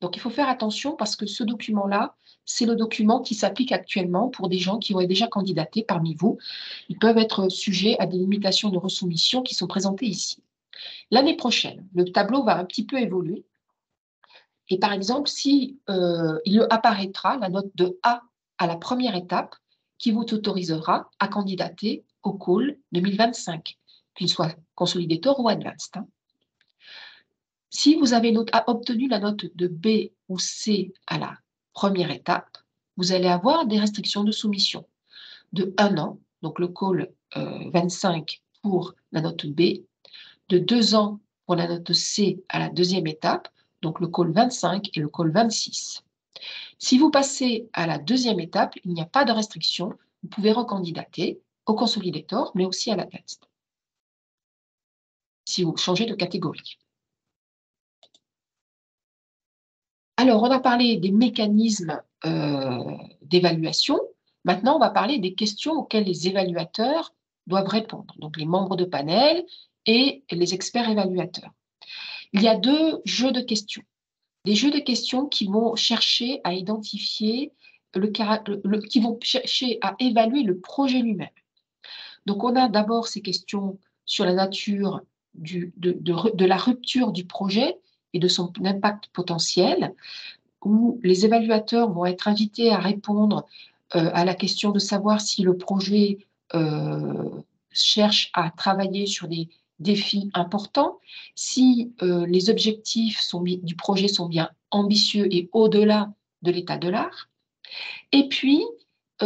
Donc, il faut faire attention parce que ce document-là, c'est le document qui s'applique actuellement pour des gens qui ont déjà candidaté parmi vous. Ils peuvent être sujets à des limitations de resoumission qui sont présentées ici. L'année prochaine, le tableau va un petit peu évoluer. Et par exemple, si il apparaîtra la note de A à la première étape qui vous autorisera à candidater au call 2025, qu'il soit Consolidator ou Advanced. Si vous avez obtenu la note de B ou C à la première étape, vous allez avoir des restrictions de soumission de 1 an, donc le call 25 pour la note B, de 2 ans pour la note C à la deuxième étape, donc le call 25 et le call 26. Si vous passez à la deuxième étape, il n'y a pas de restriction. Vous pouvez recandidater au Consolidator, mais aussi à l'Advanced, si vous changez de catégorie. Alors, on a parlé des mécanismes d'évaluation. Maintenant, on va parler des questions auxquelles les évaluateurs doivent répondre, donc les membres de panel et les experts évaluateurs. Il y a 2 jeux de questions. Des jeux de questions qui vont chercher à identifier qui vont chercher à évaluer le projet lui-même. Donc, on a d'abord ces questions sur la nature de la rupture du projet et de son impact potentiel, où les évaluateurs vont être invités à répondre à la question de savoir si le projet cherche à travailler sur des défis importants, si les objectifs du projet sont bien ambitieux et au-delà de l'état de l'art. Et puis,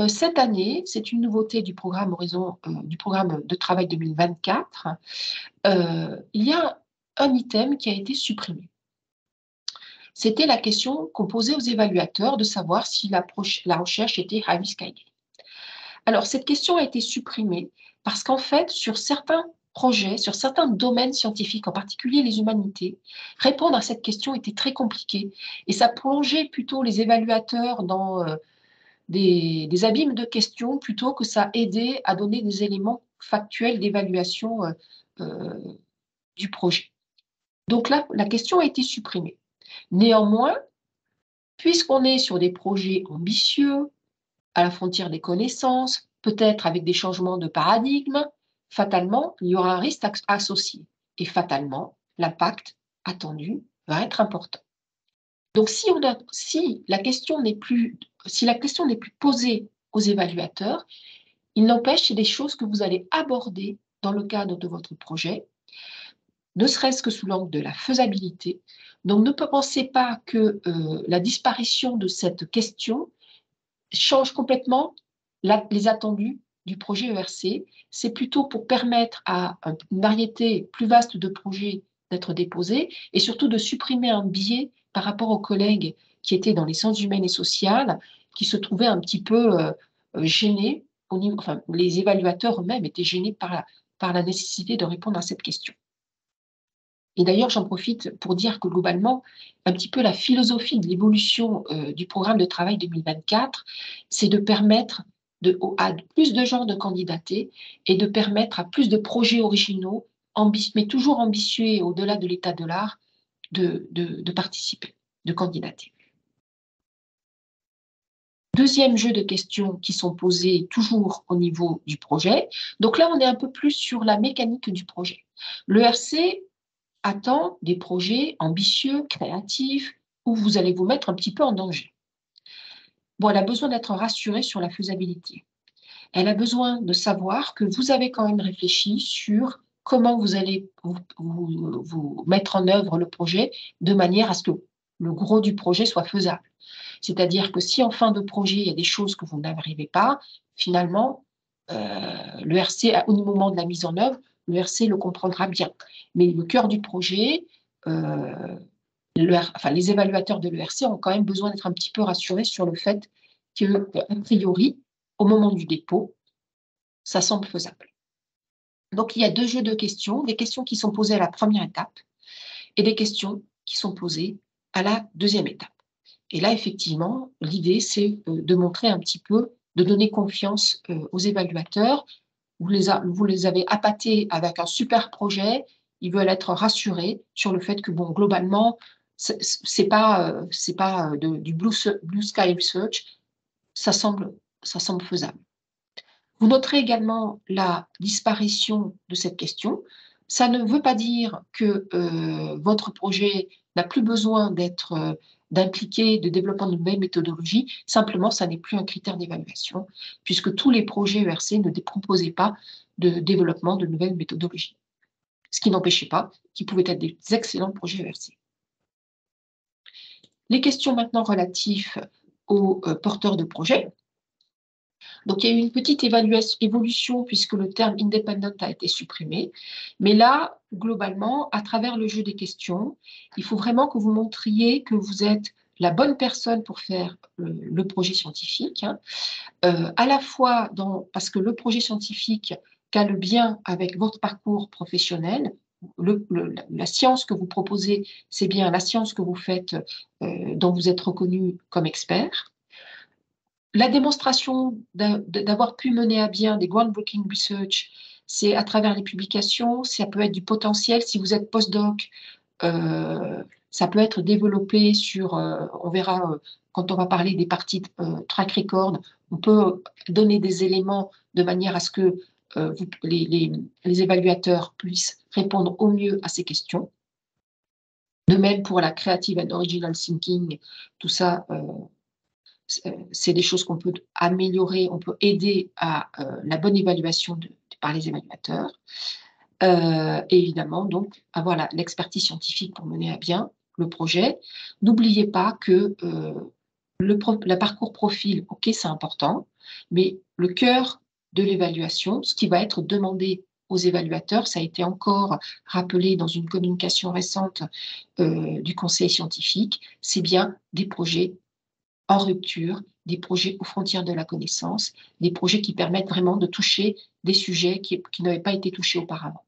cette année, c'est une nouveauté du programme du programme de travail 2024, il y a un item qui a été supprimé. C'était la question qu'on posait aux évaluateurs de savoir si la recherche était highly scaled. Alors, cette question a été supprimée parce qu'en fait, sur certains projets, sur certains domaines scientifiques, en particulier les humanités, répondre à cette question était très compliqué et ça plongeait plutôt les évaluateurs dans des abîmes de questions plutôt que ça aidait à donner des éléments factuels d'évaluation du projet. Donc là, la question a été supprimée. Néanmoins, puisqu'on est sur des projets ambitieux, à la frontière des connaissances, peut-être avec des changements de paradigme, fatalement, il y aura un risque associé. Et fatalement, l'impact attendu va être important. Donc, si la question n'est plus posée aux évaluateurs, il n'empêche, c'est des choses que vous allez aborder dans le cadre de votre projet, ne serait-ce que sous l'angle de la faisabilité. Donc, ne pensez pas que la disparition de cette question change complètement les attendus du projet ERC. C'est plutôt pour permettre à une variété plus vaste de projets d'être déposés et surtout de supprimer un biais par rapport aux collègues qui étaient dans les sciences humaines et sociales, qui se trouvaient un petit peu gênés, enfin, les évaluateurs eux-mêmes étaient gênés par la nécessité de répondre à cette question. Et d'ailleurs, j'en profite pour dire que globalement, un petit peu la philosophie de l'évolution du programme de travail 2024, c'est de permettre à plus de gens de candidater et de permettre à plus de projets originaux, mais toujours ambitieux et au-delà de l'état de l'art, de participer, de candidater. Deuxième jeu de questions qui sont posées toujours au niveau du projet. Donc là, on est un peu plus sur la mécanique du projet. Le RC attend des projets ambitieux, créatifs, où vous allez vous mettre un petit peu en danger. Bon, elle a besoin d'être rassurée sur la faisabilité. Elle a besoin de savoir que vous avez quand même réfléchi sur comment vous allez vous mettre en œuvre le projet de manière à ce que le gros du projet soit faisable. C'est-à-dire que si en fin de projet, il y a des choses que vous n'arrivez pas, finalement, le RC, au moment de la mise en œuvre, le RC le comprendra bien. Mais le cœur du projet, les évaluateurs de l'ERC ont quand même besoin d'être un petit peu rassurés sur le fait que, a priori, au moment du dépôt, ça semble faisable. Donc, il y a 2 jeux de questions, des questions qui sont posées à la première étape et des questions qui sont posées à la deuxième étape. Et là, effectivement, l'idée, c'est de montrer un petit peu, de donner confiance aux évaluateurs. Vous les avez appâtés avec un super projet, ils veulent être rassurés sur le fait que, bon, globalement, c'est pas du blue sky research, ça semble faisable. Vous noterez également la disparition de cette question. Ça ne veut pas dire que votre projet n'a plus besoin d'impliquer de développement de nouvelles méthodologies. Simplement, ça n'est plus un critère d'évaluation, puisque tous les projets ERC ne proposaient pas de développement de nouvelles méthodologies. Ce qui n'empêchait pas qu'ils pouvaient être des excellents projets ERC. Les questions maintenant relatives aux porteurs de projets. Donc, il y a eu une petite évolution puisque le terme independent a été supprimé. Mais là, globalement, à travers le jeu des questions, il faut vraiment que vous montriez que vous êtes la bonne personne pour faire le projet scientifique, hein. À la fois parce que le projet scientifique cale bien avec votre parcours professionnel. La science que vous proposez, c'est bien la science que vous faites, dont vous êtes reconnu comme expert. La démonstration d'avoir pu mener à bien des groundbreaking research, c'est à travers les publications, ça peut être du potentiel. Si vous êtes postdoc, ça peut être développé sur, on verra quand on va parler des parties track record, on peut donner des éléments de manière à ce que les évaluateurs puissent répondre au mieux à ces questions. De même pour la creative and original thinking, tout ça, c'est des choses qu'on peut améliorer, on peut aider à la bonne évaluation par les évaluateurs. Et évidemment, donc, avoir l'expertise scientifique pour mener à bien le projet. N'oubliez pas que le parcours profil, OK, c'est important, mais le cœur de l'évaluation, ce qui va être demandé aux évaluateurs, ça a été encore rappelé dans une communication récente du conseil scientifique, c'est bien des projets en rupture, des projets aux frontières de la connaissance, des projets qui permettent vraiment de toucher des sujets qui n'avaient pas été touchés auparavant.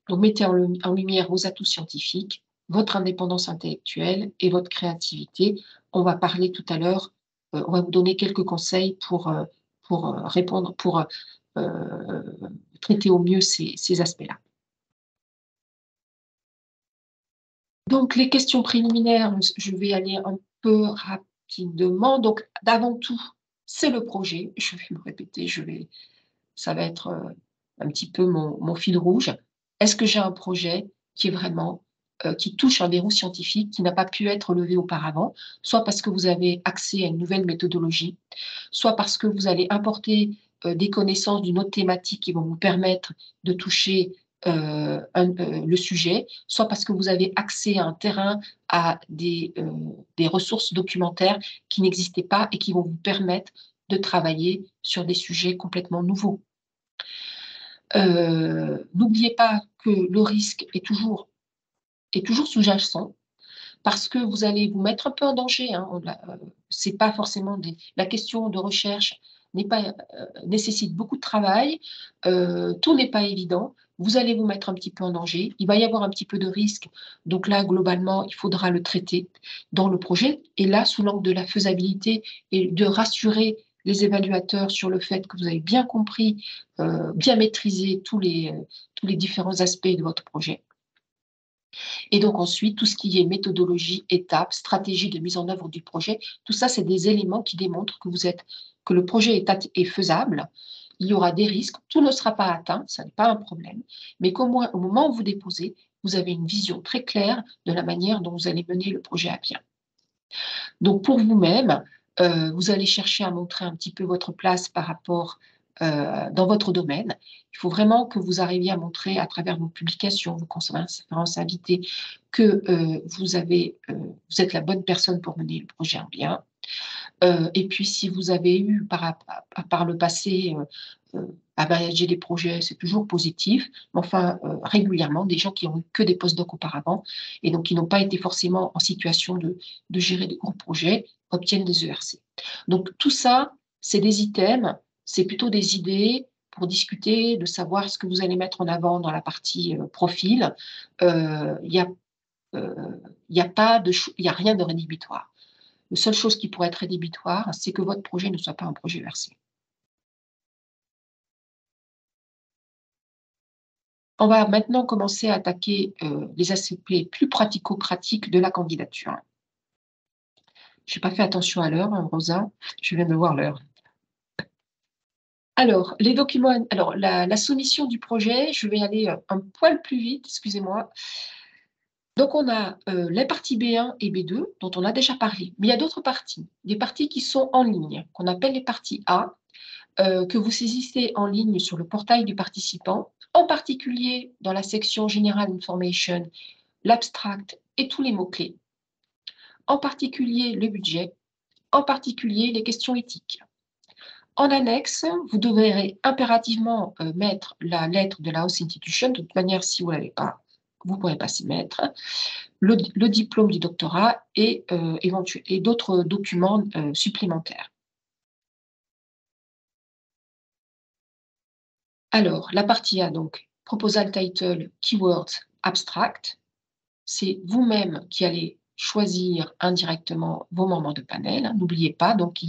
Donc, mettez en lumière vos atouts scientifiques, votre indépendance intellectuelle et votre créativité. On va parler tout à l'heure, on va vous donner quelques conseils pour répondre, pour traiter au mieux ces aspects-là. Donc, les questions préliminaires, je vais aller un peu rapidement. Donc, d'avant tout, c'est le projet. Je vais me répéter, ça va être un petit peu mon fil rouge. Est-ce que j'ai un projet qui est vraiment, qui touche un verrou scientifique qui n'a pas pu être levé auparavant, soit parce que vous avez accès à une nouvelle méthodologie, soit parce que vous allez importer des connaissances d'une autre thématique qui vont vous permettre de toucher le sujet, soit parce que vous avez accès à un terrain, à des ressources documentaires qui n'existaient pas et qui vont vous permettre de travailler sur des sujets complètement nouveaux. N'oubliez pas que le risque est toujours sous-jacent parce que vous allez vous mettre un peu en danger, hein. C'est pas forcément la question de recherche n'est pas, nécessite beaucoup de travail, tout n'est pas évident. Vous allez vous mettre un petit peu en danger. Il va y avoir un petit peu de risque. Donc là, globalement, il faudra le traiter dans le projet et là, sous l'angle de la faisabilité et de rassurer les évaluateurs sur le fait que vous avez bien compris, bien maîtrisé tous les différents aspects de votre projet. Et donc ensuite, tout ce qui est méthodologie, étapes, stratégie de mise en œuvre du projet, tout ça, c'est des éléments qui démontrent que le projet est faisable. Il y aura des risques, tout ne sera pas atteint, ça n'est pas un problème, mais qu'au moins, au moment où vous déposez, vous avez une vision très claire de la manière dont vous allez mener le projet à bien. Donc pour vous-même, vous allez chercher à montrer un petit peu votre place par rapport dans votre domaine. Il faut vraiment que vous arriviez à montrer à travers vos publications, vos conférences invitées, que vous êtes la bonne personne pour mener le projet en bien. Et puis si vous avez eu par le passé à manager des projets, c'est toujours positif, mais enfin régulièrement, des gens qui ont eu que des postdocs auparavant et donc qui n'ont pas été forcément en situation de gérer des gros projets, obtiennent des ERC. Donc tout ça, c'est des items, c'est plutôt des idées pour discuter, de savoir ce que vous allez mettre en avant dans la partie profil. Il y a rien de rédhibitoire. La seule chose qui pourrait être rédhibitoire, c'est que votre projet ne soit pas un projet ERC. On va maintenant commencer à attaquer les aspects plus pratico-pratiques de la candidature. Je n'ai pas fait attention à l'heure, hein, Rosa, je viens de voir l'heure. Alors, les documents, alors la soumission du projet, je vais aller un poil plus vite, excusez-moi. Donc, on a les parties B1 et B2, dont on a déjà parlé. Mais il y a d'autres parties, des parties qui sont en ligne, qu'on appelle les parties A, que vous saisissez en ligne sur le portail du participant, en particulier dans la section General Information, l'abstract et tous les mots-clés, en particulier le budget, en particulier les questions éthiques. En annexe, vous devrez impérativement mettre la lettre de la House Institution. De toute manière, si vous ne l'avez pas, vous ne pourrez pas s'y mettre. Le diplôme du doctorat et d'autres documents supplémentaires. Alors, la partie A, donc, proposal title, keywords, abstract. C'est vous-même qui allez choisir indirectement vos membres de panel, hein. N'oubliez pas, donc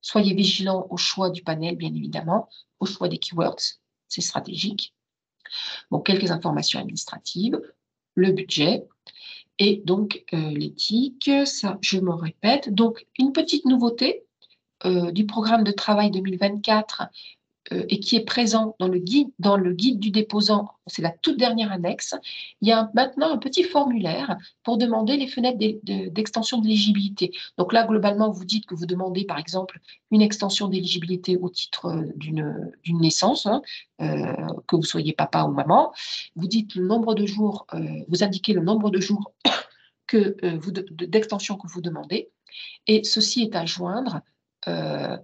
soyez vigilants au choix du panel, bien évidemment, au choix des keywords, c'est stratégique. Bon, quelques informations administratives, le budget et donc l'éthique, ça je me répète. Donc une petite nouveauté du programme de travail 2024 et qui est présent dans le guide du déposant, c'est la toute dernière annexe, il y a maintenant un petit formulaire pour demander les fenêtres d'extension d'éligibilité. Donc là, globalement, vous dites que vous demandez, par exemple, une extension d'éligibilité au titre d'une naissance, hein, que vous soyez papa ou maman. Vous dites le nombre de jours, vous indiquez le nombre de jours d'extension que vous demandez, et ceci est à joindre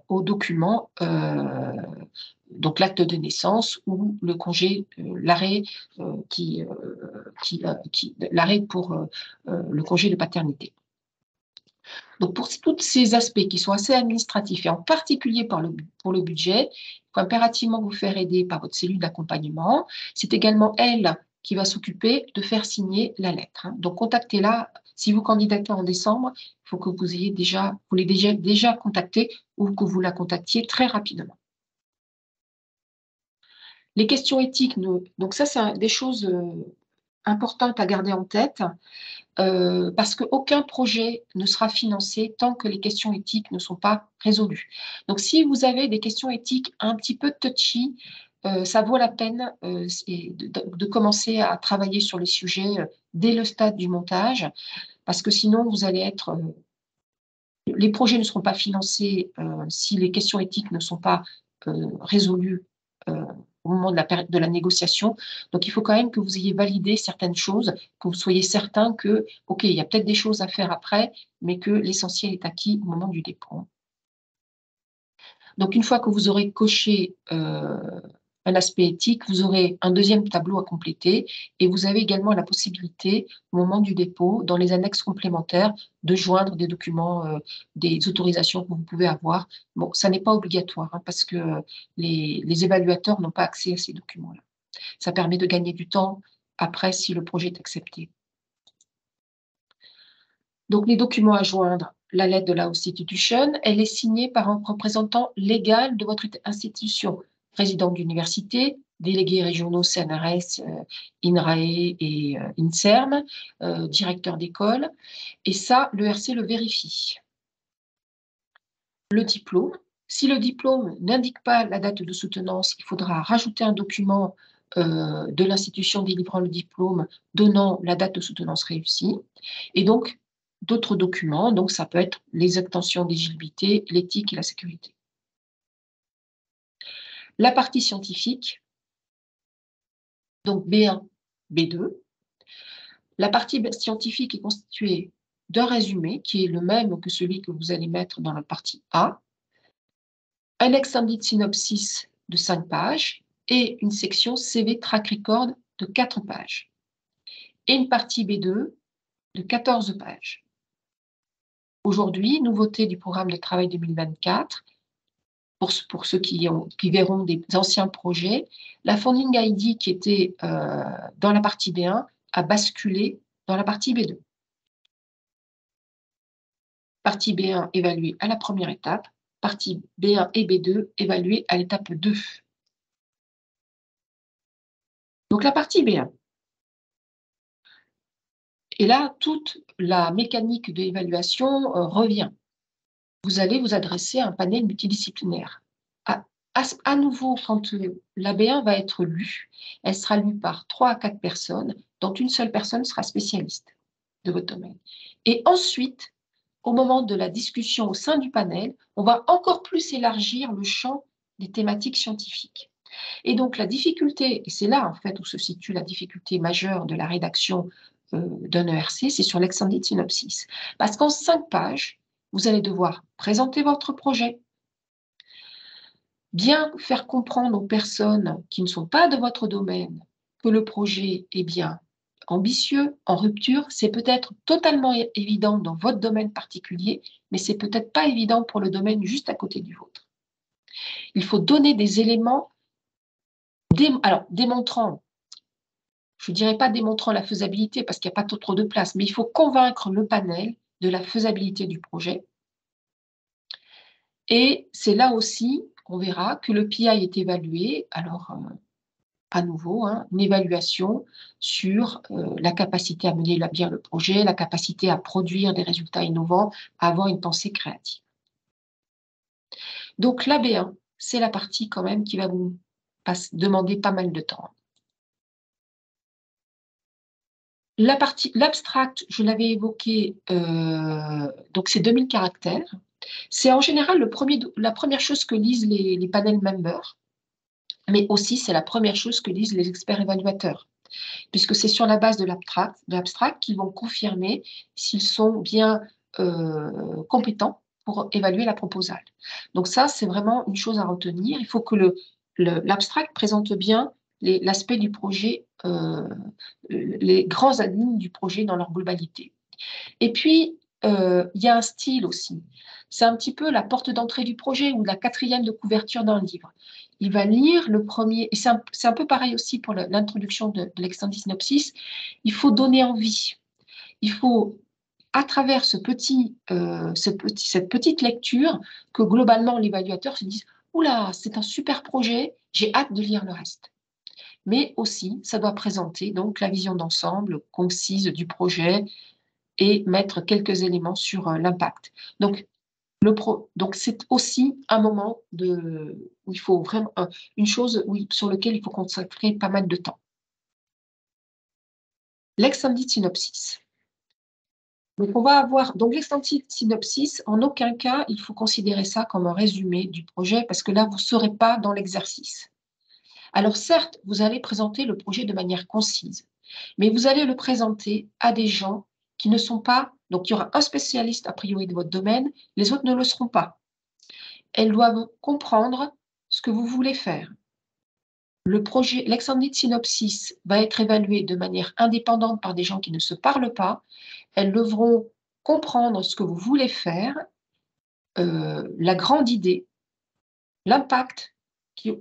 au document, donc l'acte de naissance ou le congé, l'arrêt l'arrêt pour le congé de paternité. Donc pour tous ces aspects qui sont assez administratifs et en particulier pour le budget, il faut impérativement vous faire aider par votre cellule d'accompagnement. C'est également elle qui va s'occuper de faire signer la lettre, hein. Donc contactez-la. Si vous candidatez en décembre, il faut que vous l'ayez déjà contactée ou que vous la contactiez très rapidement. Les questions éthiques, donc ça, c'est des choses importantes à garder en tête, parce qu'aucun projet ne sera financé tant que les questions éthiques ne sont pas résolues. Donc si vous avez des questions éthiques un petit peu touchy, ça vaut la peine de commencer à travailler sur les sujets dès le stade du montage, parce que sinon vous allez être... les projets ne seront pas financés si les questions éthiques ne sont pas résolues au moment de la négociation. Donc, il faut quand même que vous ayez validé certaines choses, que vous soyez certain que, OK, il y a peut-être des choses à faire après, mais que l'essentiel est acquis au moment du dépôt. Donc, une fois que vous aurez coché un aspect éthique, vous aurez un deuxième tableau à compléter et vous avez également la possibilité, au moment du dépôt, dans les annexes complémentaires, de joindre des documents, des autorisations que vous pouvez avoir. Bon, ça n'est pas obligatoire, hein, parce que les évaluateurs n'ont pas accès à ces documents-là. Ça permet de gagner du temps après si le projet est accepté. Donc, les documents à joindre, la lettre de la Constitution, elle est signée par un représentant légal de votre institution, président d'université, délégués régionaux CNRS, INRAE et INSERM, directeur d'école. Et ça, l'ERC le vérifie. Le diplôme. Si le diplôme n'indique pas la date de soutenance, il faudra rajouter un document de l'institution délivrant le diplôme donnant la date de soutenance réussie. Et donc, d'autres documents, donc ça peut être les extensions d'éligibilité, l'éthique et la sécurité. La partie scientifique, donc B1, B2. La partie scientifique est constituée d'un résumé qui est le même que celui que vous allez mettre dans la partie A, un extended synopsis de 5 pages et une section CV track record de 4 pages. Et une partie B2 de 14 pages. Aujourd'hui, nouveauté du programme de travail 2024, pour ceux qui verront des anciens projets, la Funding ID qui était dans la partie B1 a basculé dans la partie B2. Partie B1 évaluée à la première étape, partie B1 et B2 évaluée à l'étape 2. Donc la partie B1. Et là, toute la mécanique de l'évaluation revient. Vous allez vous adresser à un panel multidisciplinaire. À nouveau, quand la B1 va être lue, elle sera lue par 3 à 4 personnes, dont une seule personne sera spécialiste de votre domaine. Et ensuite, au moment de la discussion au sein du panel, on va encore plus élargir le champ des thématiques scientifiques. Et donc la difficulté, et c'est là en fait où se situe la difficulté majeure de la rédaction d'un ERC, c'est sur l'extended synopsis. Parce qu'en 5 pages, vous allez devoir présenter votre projet, bien faire comprendre aux personnes qui ne sont pas de votre domaine que le projet est bien ambitieux, en rupture. C'est peut-être totalement évident dans votre domaine particulier, mais c'est peut-être pas évident pour le domaine juste à côté du vôtre. Il faut donner des éléments démontrant je ne dirais pas démontrant la faisabilité parce qu'il n'y a pas trop de place, mais il faut convaincre le panel de la faisabilité du projet. Et c'est là aussi, on verra, que le PI est évalué. Alors, à nouveau, une évaluation sur la capacité à mener bien le projet, la capacité à produire des résultats innovants, à avoir une pensée créative. Donc, l'AB1, c'est la partie quand même qui va vous demander pas mal de temps. La partie, l'abstract, je l'avais évoqué, donc c'est 2000 caractères. C'est en général la première chose que lisent les panel members, mais aussi c'est la première chose que lisent les experts évaluateurs, puisque c'est sur la base de l'abstract qu'ils vont confirmer s'ils sont bien compétents pour évaluer la proposale. Donc ça, c'est vraiment une chose à retenir. Il faut que l'abstract présente bien l'aspect du projet, les grandes lignes du projet dans leur globalité. Et puis, il y a un style aussi. C'est un petit peu la porte d'entrée du projet ou la quatrième de couverture d'un livre. Il va lire le premier, et c'est un peu pareil aussi pour l'introduction de l'extended synopsis. Il faut donner envie. Il faut, à travers cette petite lecture, que globalement l'évaluateur se dise « Oula, c'est un super projet, j'ai hâte de lire le reste ». Mais aussi, ça doit présenter donc la vision d'ensemble concise du projet et mettre quelques éléments sur l'impact. Donc, c'est aussi un moment où il faut vraiment une chose sur laquelle il faut consacrer pas mal de temps. L'extended synopsis. Donc, on va avoir l'extended synopsis. En aucun cas, il faut considérer ça comme un résumé du projet parce que là, vous ne serez pas dans l'exercice. Alors, certes, vous allez présenter le projet de manière concise, mais vous allez le présenter à des gens qui ne sont pas. Donc, il y aura un spécialiste a priori de votre domaine, les autres ne le seront pas. Elles doivent comprendre ce que vous voulez faire. Le projet, l'extended synopsis va être évalué de manière indépendante par des gens qui ne se parlent pas. Elles devront comprendre ce que vous voulez faire, la grande idée, l'impact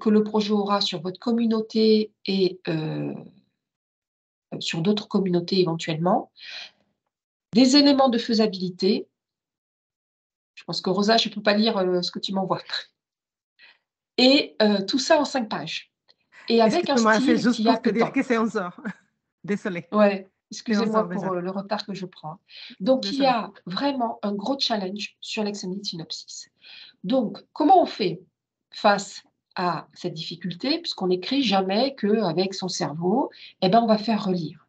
que le projet aura sur votre communauté et sur d'autres communautés éventuellement, des éléments de faisabilité. Je pense que Rosa, je ne peux pas lire ce que tu m'envoies. Et tout ça en 5 pages. Et avec un Excuse-moi, c'est style juste qui a pour te peu de dire temps. que c'est 11 heures. Désolée. Ouais, C'est 11 excusez-moi heures pour déjà. le retard que je prends. Donc, il y Désolée. a vraiment un gros challenge sur l'extended synopsis. Donc, comment on fait face à cette difficulté, puisqu'on n'écrit jamais qu'avec son cerveau, eh ben, on va faire relire.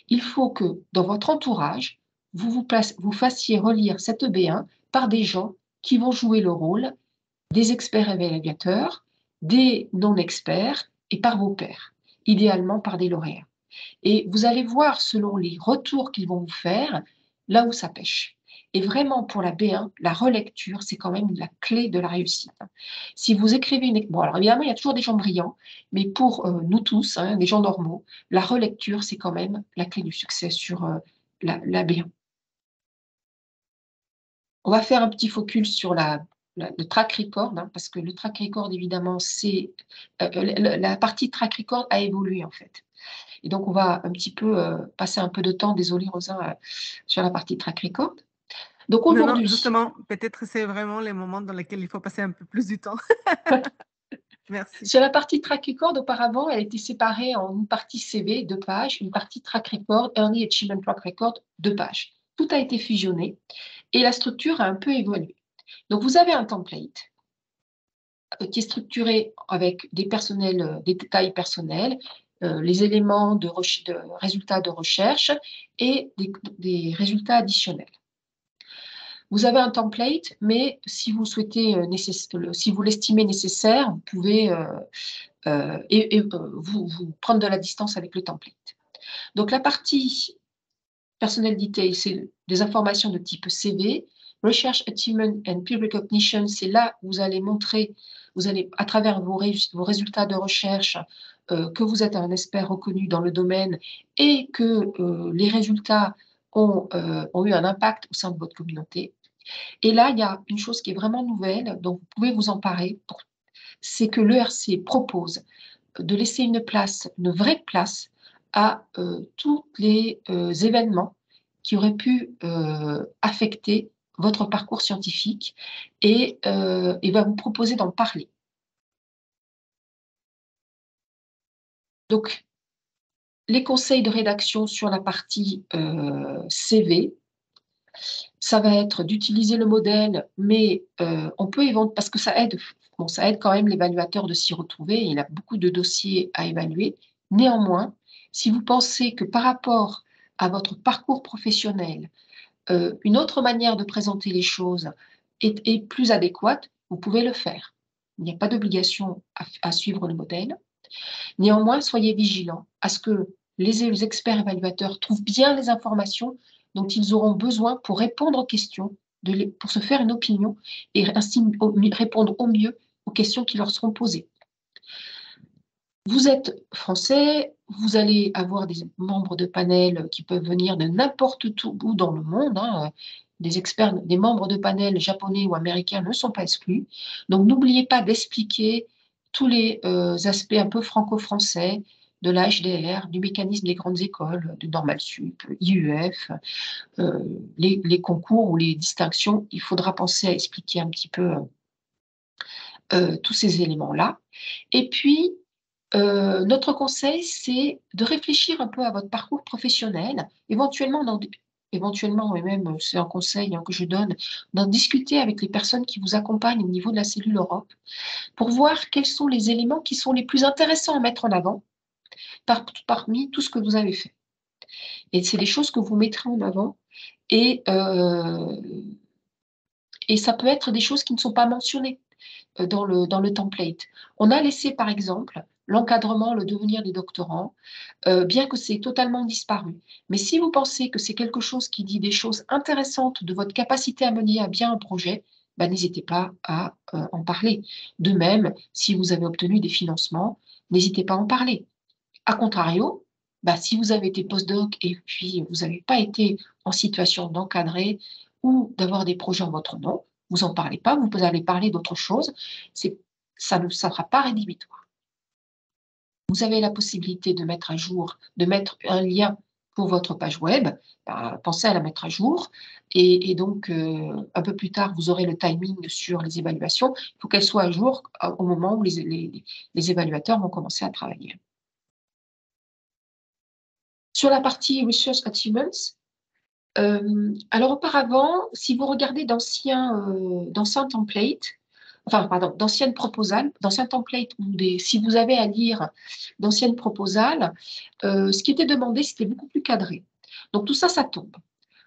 Il faut que dans votre entourage, vous fassiez relire cette EB1 par des gens qui vont jouer le rôle des experts évaluateurs, des non-experts et par vos pairs, idéalement par des lauréats. Et vous allez voir, selon les retours qu'ils vont vous faire, là où ça pêche. Et vraiment, pour la B1, la relecture, c'est quand même la clé de la réussite. Si vous écrivez Bon, alors évidemment, il y a toujours des gens brillants, mais pour nous tous, des gens normaux, la relecture, c'est quand même la clé du succès sur la B1. On va faire un petit focus sur le track record, parce que le track record, évidemment, c'est la partie track record a évolué, en fait. Et donc, on va un petit peu passer un peu de temps, désolé Rosa, sur la partie track record. Donc Non, aujourd'hui, justement, peut-être c'est vraiment les moments dans lesquels il faut passer un peu plus du temps. Merci. sur la partie track record, auparavant, elle était séparée en une partie CV, 2 pages, une partie track record, Early Achievement Track Record, 2 pages. Tout a été fusionné et la structure a un peu évolué. Donc, vous avez un template qui est structuré avec des détails personnels, les éléments de résultats de recherche et des résultats additionnels. Vous avez un template, mais si vous souhaitez, si vous l'estimez nécessaire, vous pouvez vous prendre de la distance avec le template. Donc la partie personnel detail, c'est des informations de type CV. Research Achievement and Peer Recognition, c'est là où vous allez montrer, à travers vos résultats de recherche, que vous êtes un expert reconnu dans le domaine et que les résultats ont eu un impact au sein de votre communauté. Et là, il y a une chose qui est vraiment nouvelle, donc vous pouvez vous emparer, c'est que l'ERC propose de laisser une vraie place à tous les événements qui auraient pu affecter votre parcours scientifique et va vous proposer d'en parler. Donc, les conseils de rédaction sur la partie CV, ça va être d'utiliser le modèle, mais on peut parce que ça aide quand même l'évaluateur de s'y retrouver. Il a beaucoup de dossiers à évaluer. Néanmoins, si vous pensez que par rapport à votre parcours professionnel, une autre manière de présenter les choses est plus adéquate, vous pouvez le faire. Il n'y a pas d'obligation à suivre le modèle. Néanmoins, soyez vigilants à ce que les experts évaluateurs trouvent bien les informations dont ils auront besoin pour répondre aux questions, pour se faire une opinion et ainsi répondre au mieux aux questions qui leur seront posées. Vous êtes français, vous allez avoir des membres de panel qui peuvent venir de n'importe où dans le monde. Hein. Des experts, des membres de panel japonais ou américains ne sont pas exclus. Donc n'oubliez pas d'expliquer tous les aspects un peu franco-français de la HDR, du mécanisme des grandes écoles, de Normal Sup, IUF, les concours ou les distinctions. Il faudra penser à expliquer un petit peu tous ces éléments-là. Et puis, notre conseil, c'est de réfléchir un peu à votre parcours professionnel, éventuellement, et même c'est un conseil que je donne, d'en discuter avec les personnes qui vous accompagnent au niveau de la cellule Europe, pour voir quels sont les éléments qui sont les plus intéressants à mettre en avant parmi tout ce que vous avez fait. Et c'est des choses que vous mettrez en avant et ça peut être des choses qui ne sont pas mentionnées dans le template. On a laissé, par exemple, l'encadrement, le devenir des doctorants, bien que c'est totalement disparu. Mais si vous pensez que c'est quelque chose qui dit des choses intéressantes de votre capacité à mener à bien un projet, n'hésitez pas à en parler. De même, si vous avez obtenu des financements, n'hésitez pas à en parler. A contrario, si vous avez été postdoc et puis vous n'avez pas été en situation d'encadrer ou d'avoir des projets en votre nom, vous n'en parlez pas, vous allez parler d'autre chose, ça ne sera pas rédhibitoire. Vous avez la possibilité de mettre à jour, de mettre un lien pour votre page web, pensez à la mettre à jour, et donc un peu plus tard, vous aurez le timing sur les évaluations, il faut qu'elles soient à jour au moment où les évaluateurs vont commencer à travailler. Sur la partie Research Achievements, alors auparavant, si vous regardez d'anciens templates, d'anciennes proposales, d'anciens templates, si vous avez à lire d'anciennes proposales, ce qui était demandé, c'était beaucoup plus cadré. Donc tout ça, ça tombe.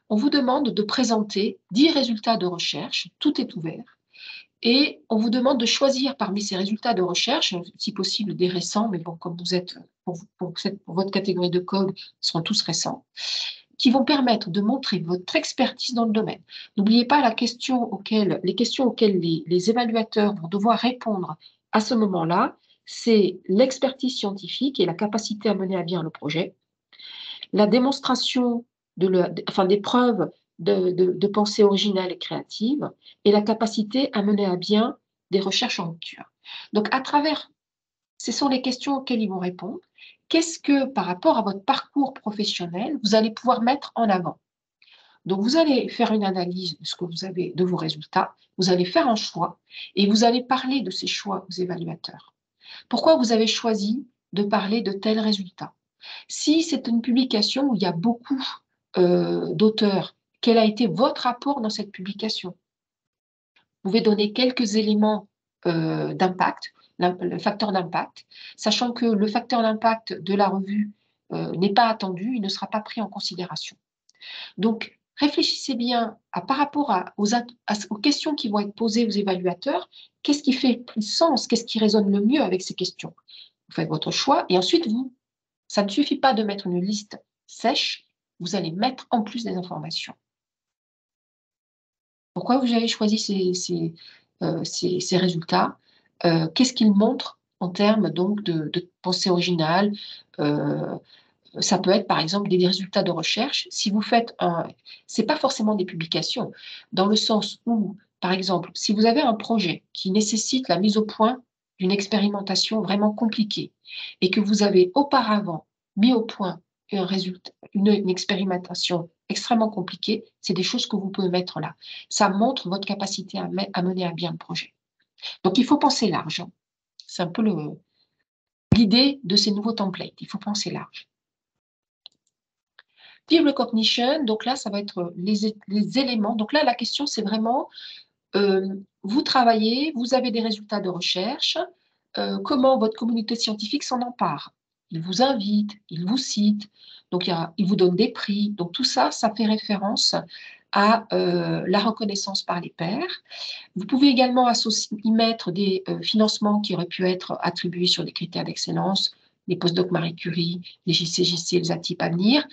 On vous demande de présenter 10 résultats de recherche, tout est ouvert, et on vous demande de choisir parmi ces résultats de recherche, si possible des récents, mais bon, comme vous êtes, pour votre catégorie de code, ils seront tous récents, qui vont permettre de montrer votre expertise dans le domaine. N'oubliez pas les questions auxquelles les évaluateurs vont devoir répondre à ce moment-là, c'est l'expertise scientifique et la capacité à mener à bien le projet, la démonstration des preuves de pensée originale et créative, et la capacité à mener à bien des recherches en rupture. Donc, ce sont les questions auxquelles ils vont répondre. Qu'est-ce que, par rapport à votre parcours professionnel, vous allez pouvoir mettre en avant? Donc, vous allez faire une analyse de ce que vous avez, de vos résultats, vous allez faire un choix et vous allez parler de ces choix aux évaluateurs. Pourquoi vous avez choisi de parler de tels résultats? Si c'est une publication où il y a beaucoup d'auteurs, quel a été votre apport dans cette publication? Vous pouvez donner quelques éléments d'impact, le facteur d'impact, sachant que le facteur d'impact de la revue n'est pas attendu, il ne sera pas pris en considération. Donc, réfléchissez bien par rapport aux questions qui vont être posées aux évaluateurs, qu'est-ce qui fait plus sens, qu'est-ce qui résonne le mieux avec ces questions? Vous faites votre choix et ensuite, ça ne suffit pas de mettre une liste sèche, vous allez mettre en plus des informations. Pourquoi vous avez choisi ces résultats? Qu'est-ce qu'ils montrent en termes donc de pensée originale? Ça peut être par exemple des résultats de recherche. Si vous faites c'est pas forcément des publications, dans le sens où, par exemple, si vous avez un projet qui nécessite la mise au point d'une expérimentation vraiment compliquée et que vous avez auparavant mis au point un résultat, une expérimentation extrêmement compliquée, c'est des choses que vous pouvez mettre là. Ça montre votre capacité à mener à bien le projet. Donc, il faut penser large. C'est un peu l'idée de ces nouveaux templates. Il faut penser large. Peer recognition, donc là, ça va être les éléments. Donc là, la question, c'est vraiment, vous travaillez, vous avez des résultats de recherche, comment votre communauté scientifique s'en empare. Il vous invite, il vous cite, donc il vous donne des prix. Donc tout ça, ça fait référence à la reconnaissance par les pairs. Vous pouvez également y mettre des financements qui auraient pu être attribués sur des critères d'excellence, les postdocs Marie Curie, les JCJC, les ATIP Avenir.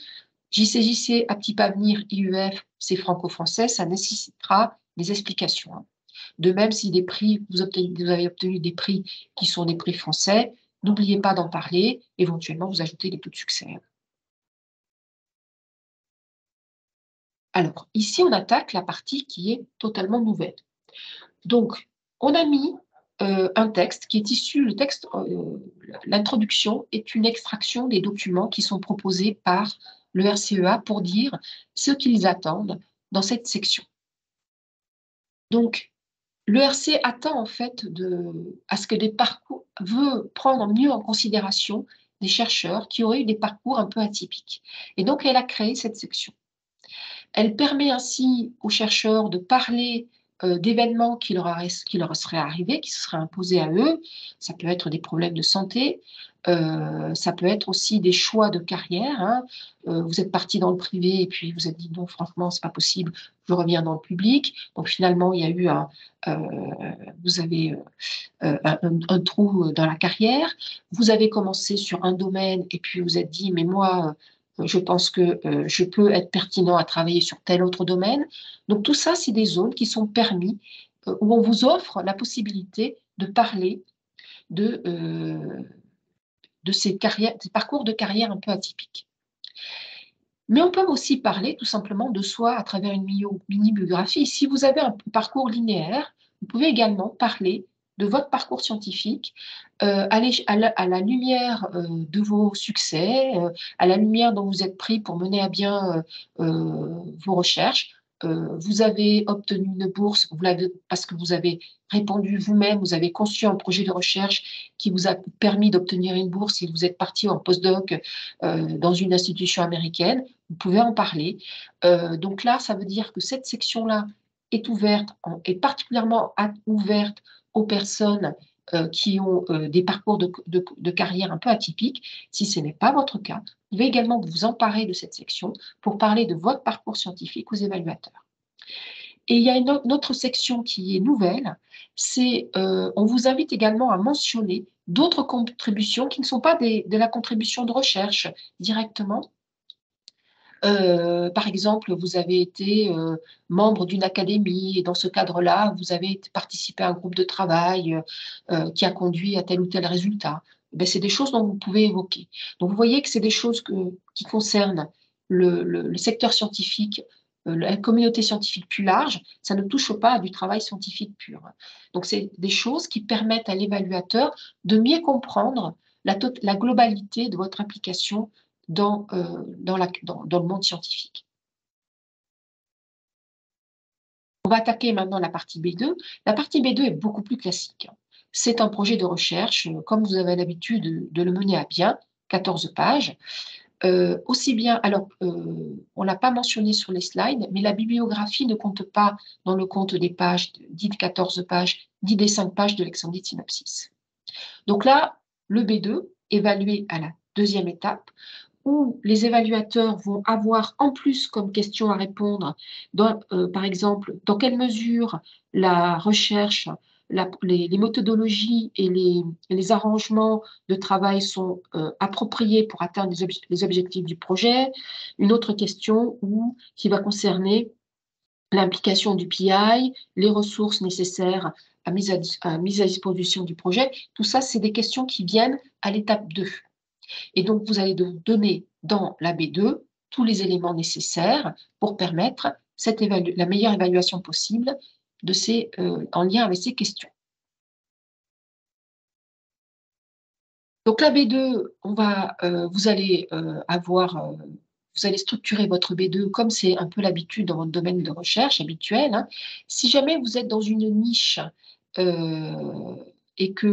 JCJC, ATIP Avenir, IUF, c'est franco-français, ça nécessitera des explications. Hein. De même, si des prix, vous avez obtenu des prix qui sont des prix français, n'oubliez pas d'en parler, éventuellement vous ajoutez les taux de succès. Alors, ici, on attaque la partie qui est totalement nouvelle. Donc, on a mis un texte qui est issu, le texte, l'introduction est une extraction des documents qui sont proposés par le RCEA pour dire ce qu'ils attendent dans cette section. Donc, le RC attend en fait à ce que des parcours, veut prendre mieux en considération des chercheurs qui auraient eu des parcours un peu atypiques. Et donc, elle a créé cette section. Elle permet ainsi aux chercheurs de parler d'événements qui leur seraient arrivés, qui se seraient imposés à eux. Ça peut être des problèmes de santé, ça peut être aussi des choix de carrière. Hein. Vous êtes parti dans le privé et puis vous êtes dit non, franchement, c'est pas possible, je reviens dans le public. Donc finalement, il y a eu vous avez un trou dans la carrière. Vous avez commencé sur un domaine et puis vous êtes dit, mais moi, je pense que je peux être pertinent à travailler sur tel autre domaine. Donc tout ça, c'est des zones qui sont permis, où on vous offre la possibilité de parler de ces parcours de carrière un peu atypiques. Mais on peut aussi parler tout simplement de soi à travers une mini-biographie. Si vous avez un parcours linéaire, vous pouvez également parler de votre parcours scientifique à la lumière de vos succès, à la lumière dont vous êtes pris pour mener à bien vos recherches. Vous avez obtenu une bourse parce que vous avez répondu vous-même, vous avez conçu un projet de recherche qui vous a permis d'obtenir une bourse et vous êtes parti en postdoc dans une institution américaine. Vous pouvez en parler. Donc là, ça veut dire que cette section-là est ouverte, est particulièrement ouverte aux personnes qui ont des parcours de carrière un peu atypiques. Si ce n'est pas votre cas, vous pouvez également vous emparer de cette section pour parler de votre parcours scientifique aux évaluateurs. Et il y a une autre section qui est nouvelle, c'est on vous invite également à mentionner d'autres contributions qui ne sont pas de la contribution de recherche directement. Par exemple, vous avez été membre d'une académie et dans ce cadre-là, vous avez participé à un groupe de travail qui a conduit à tel ou tel résultat. Ben, c'est des choses dont vous pouvez évoquer. Donc, vous voyez que c'est des choses qui concernent le secteur scientifique, la communauté scientifique plus large. Ça ne touche pas à du travail scientifique pur. Donc, c'est des choses qui permettent à l'évaluateur de mieux comprendre la globalité de votre implication dans le monde scientifique. On va attaquer maintenant la partie B2. La partie B2 est beaucoup plus classique. C'est un projet de recherche, comme vous avez l'habitude de le mener à bien, 14 pages. Aussi bien, alors, on ne l'a pas mentionné sur les slides, mais la bibliographie ne compte pas dans le compte des pages, dit 14 pages, dit des 5 pages de l'extended synopsis. Donc là, le B2, évalué à la deuxième étape, où les évaluateurs vont avoir en plus comme question à répondre, par exemple, dans quelle mesure la recherche, les méthodologies et les arrangements de travail sont appropriés pour atteindre les objectifs du projet. Une autre question qui va concerner l'implication du PI, les ressources nécessaires à mise à disposition du projet. Tout ça, c'est des questions qui viennent à l'étape 2. Et donc, vous allez donner dans la B2 tous les éléments nécessaires pour permettre la meilleure évaluation possible en lien avec ces questions. Donc la B2, vous allez vous allez structurer votre B2 comme c'est un peu l'habitude dans votre domaine de recherche habituel, hein. Si jamais vous êtes dans une niche et que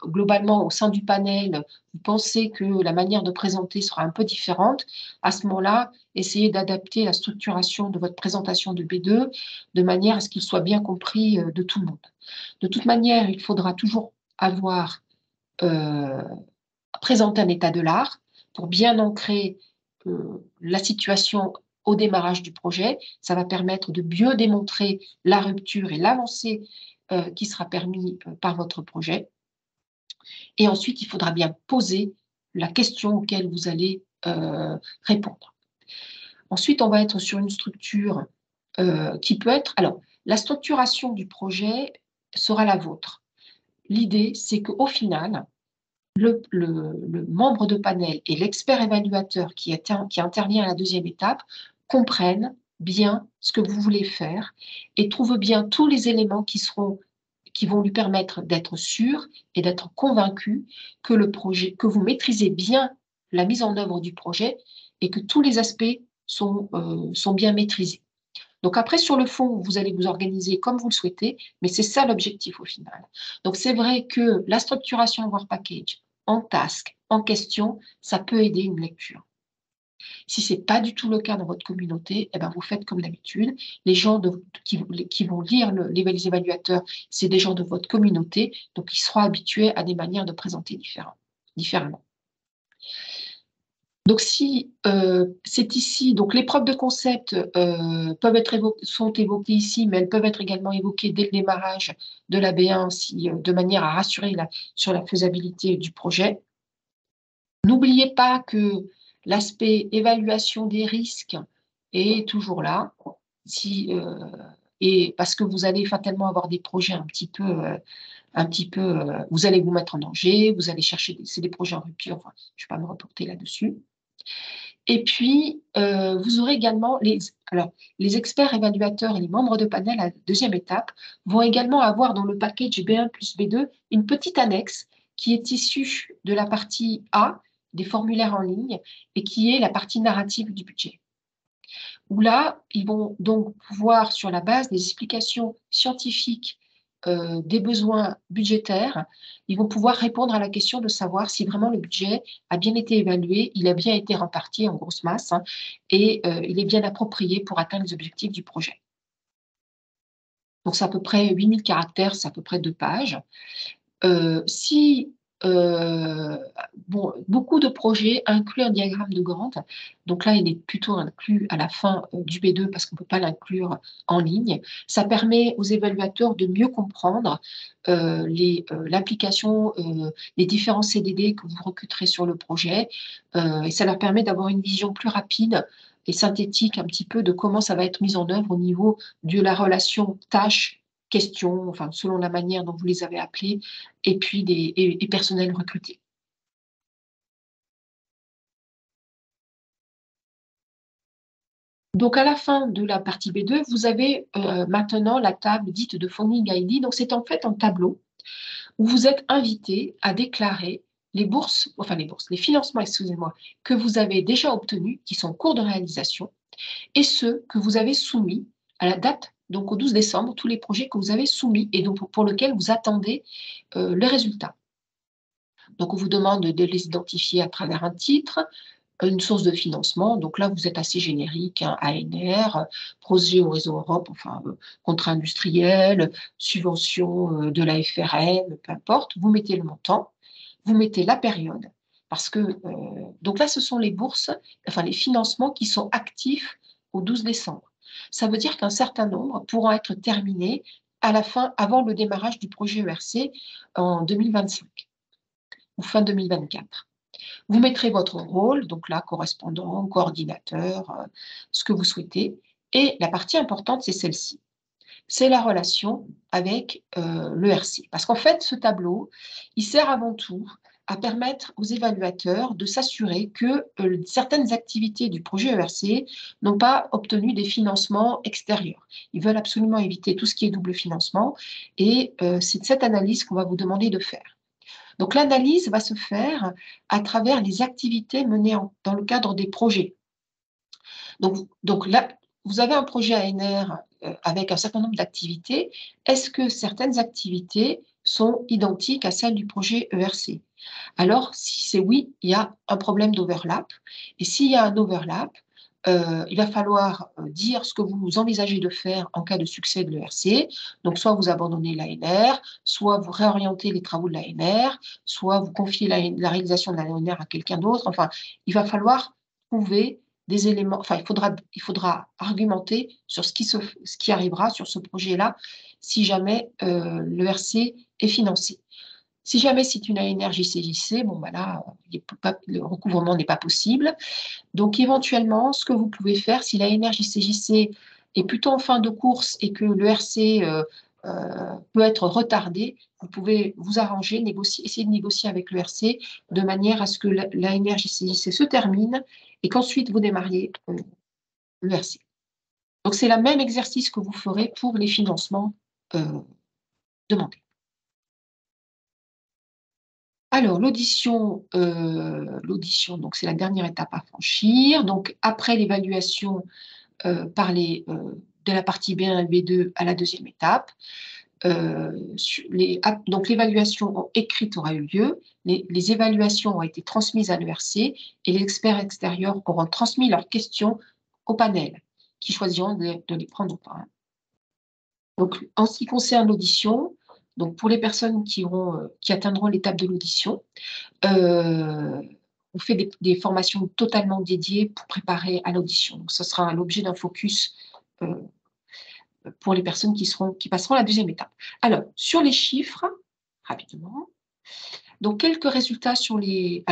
globalement au sein du panel, vous pensez que la manière de présenter sera un peu différente, à ce moment-là, essayez d'adapter la structuration de votre présentation de B2 de manière à ce qu'il soit bien compris de tout le monde. De toute manière, il faudra toujours avoir présenter un état de l'art pour bien ancrer la situation au démarrage du projet. Ça va permettre de mieux démontrer la rupture et l'avancée qui sera permis par votre projet. Et ensuite, il faudra bien poser la question auquel vous allez répondre. Ensuite, on va être sur une structure qui peut être... Alors, la structuration du projet sera la vôtre. L'idée, c'est qu'au final, le membre de panel et l'expert évaluateur qui intervient à la deuxième étape comprennent bien ce que vous voulez faire et trouvent bien tous les éléments qui vont lui permettre d'être sûr et d'être convaincu que vous maîtrisez bien la mise en œuvre du projet et que tous les aspects sont bien maîtrisés. Donc après, sur le fond, vous allez vous organiser comme vous le souhaitez, mais c'est ça l'objectif au final. Donc c'est vrai que la structuration en Work Package, en task, en question, ça peut aider une lecture. Si ce n'est pas du tout le cas dans votre communauté, eh ben vous faites comme d'habitude. Les gens qui vont lire les évaluateurs, c'est des gens de votre communauté, donc ils seront habitués à des manières de présenter différemment. Donc, si c'est ici, donc les preuves de concept sont évoquées ici, mais elles peuvent être également évoquées dès le démarrage de la B1 de manière à rassurer sur la faisabilité du projet. N'oubliez pas que l'aspect évaluation des risques est toujours là, et parce que vous allez fatalement avoir des projets un petit peu, vous allez vous mettre en danger, vous allez chercher, c'est des projets en rupture, enfin, je ne vais pas me reporter là-dessus. Et puis, vous aurez également les experts évaluateurs et les membres de panel à la deuxième étape vont également avoir dans le package B1 plus B2 une petite annexe qui est issue de la partie A des formulaires en ligne et qui est la partie narrative du budget. Où là, ils vont donc pouvoir, sur la base des explications scientifiques des besoins budgétaires, ils vont pouvoir répondre à la question de savoir si vraiment le budget a bien été évalué, il a bien été réparti en grosse masse, hein, et il est bien approprié pour atteindre les objectifs du projet. Donc, c'est à peu près 8000 caractères, c'est à peu près 2 pages. Beaucoup de projets incluent un diagramme de Gantt. Donc là, il est plutôt inclus à la fin du B2 parce qu'on ne peut pas l'inclure en ligne. Ça permet aux évaluateurs de mieux comprendre l'application, les différents CDD que vous recruterez sur le projet. Et ça leur permet d'avoir une vision plus rapide et synthétique un petit peu de comment ça va être mis en œuvre au niveau de la relation tâche-question, enfin selon la manière dont vous les avez appelés, et puis des personnels recrutés. Donc, à la fin de la partie B2, vous avez maintenant la table dite de Funding ID. Donc, c'est en fait un tableau où vous êtes invité à déclarer les financements, excusez-moi, que vous avez déjà obtenus, qui sont en cours de réalisation, et ceux que vous avez soumis à la date, donc au 12 décembre, tous les projets que vous avez soumis et donc pour lesquels vous attendez les résultats. Donc, on vous demande de les identifier à travers un titre, une source de financement. Donc là, vous êtes assez générique, hein, ANR, projet au réseau Europe, enfin, contrat industriel, subvention de la FRN, peu importe. Vous mettez le montant, vous mettez la période, parce que, donc là, ce sont les bourses, enfin les financements qui sont actifs au 12 décembre. Ça veut dire qu'un certain nombre pourront être terminés à la fin, avant le démarrage du projet ERC en 2025 ou fin 2024. Vous mettrez votre rôle, donc là, correspondant, coordinateur, ce que vous souhaitez. Et la partie importante, c'est celle-ci. C'est la relation avec l'ERC. Parce qu'en fait, ce tableau, il sert avant tout à permettre aux évaluateurs de s'assurer que certaines activités du projet ERC n'ont pas obtenu des financements extérieurs. Ils veulent absolument éviter tout ce qui est double financement et c'est cette analyse qu'on va vous demander de faire. Donc, l'analyse va se faire à travers les activités menées dans le cadre des projets. Donc là, vous avez un projet ANR avec un certain nombre d'activités. Est-ce que certaines activités sont identiques à celles du projet ERC? Alors, si c'est oui, il y a un problème d'overlap. Et s'il y a un overlap, il va falloir dire ce que vous envisagez de faire en cas de succès de l'ERC. Donc, soit vous abandonnez l'ANR, soit vous réorientez les travaux de l'ANR, soit vous confiez la réalisation de l'ANR à quelqu'un d'autre. Enfin, il va falloir trouver des éléments, enfin, il faudra argumenter sur ce qui arrivera sur ce projet-là si jamais l'ERC est financé. Si jamais c'est une ANR JCJC, bon, ben là, le recouvrement n'est pas possible. Donc, éventuellement, ce que vous pouvez faire, si l'ANR JCJC est plutôt en fin de course et que l'ERC peut être retardé, vous pouvez vous arranger, essayer de négocier avec l'ERC de manière à ce que l'ANR JCJC se termine et qu'ensuite vous démarriez l'ERC. Donc, c'est le même exercice que vous ferez pour les financements demandés. Alors, l'audition, donc c'est la dernière étape à franchir. Donc, après l'évaluation de la partie B1 et B2 à la deuxième étape, donc l'évaluation écrite aura eu lieu, les évaluations ont été transmises à l'ERC et les experts extérieurs auront transmis leurs questions au panel, qui choisiront de les prendre ou pas. Donc, en ce qui concerne l'audition, donc pour les personnes qui atteindront l'étape de l'audition, on fait des formations totalement dédiées pour préparer à l'audition. Donc, ce sera l'objet d'un focus pour les personnes qui passeront la deuxième étape. Alors, sur les chiffres, rapidement. Donc, quelques résultats sur les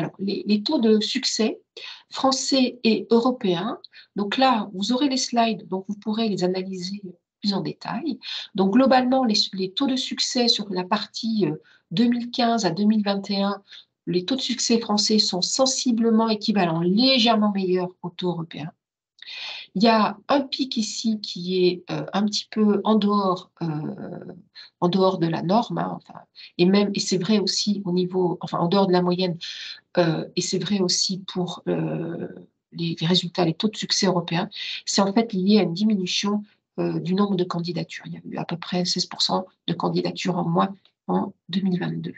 taux de succès français et européens. Donc là, vous aurez les slides, donc vous pourrez les analyser plus en détail. Donc, globalement, les taux de succès sur la partie 2015 à 2021, les taux de succès français sont sensiblement équivalents, légèrement meilleurs aux taux européens. Il y a un pic ici qui est un petit peu en dehors de la norme, hein, enfin, et c'est vrai aussi au niveau, enfin en dehors de la moyenne, et c'est vrai aussi pour les résultats, les taux de succès européens, c'est en fait lié à une diminution du nombre de candidatures. Il y a eu à peu près 16% de candidatures en moins en 2022.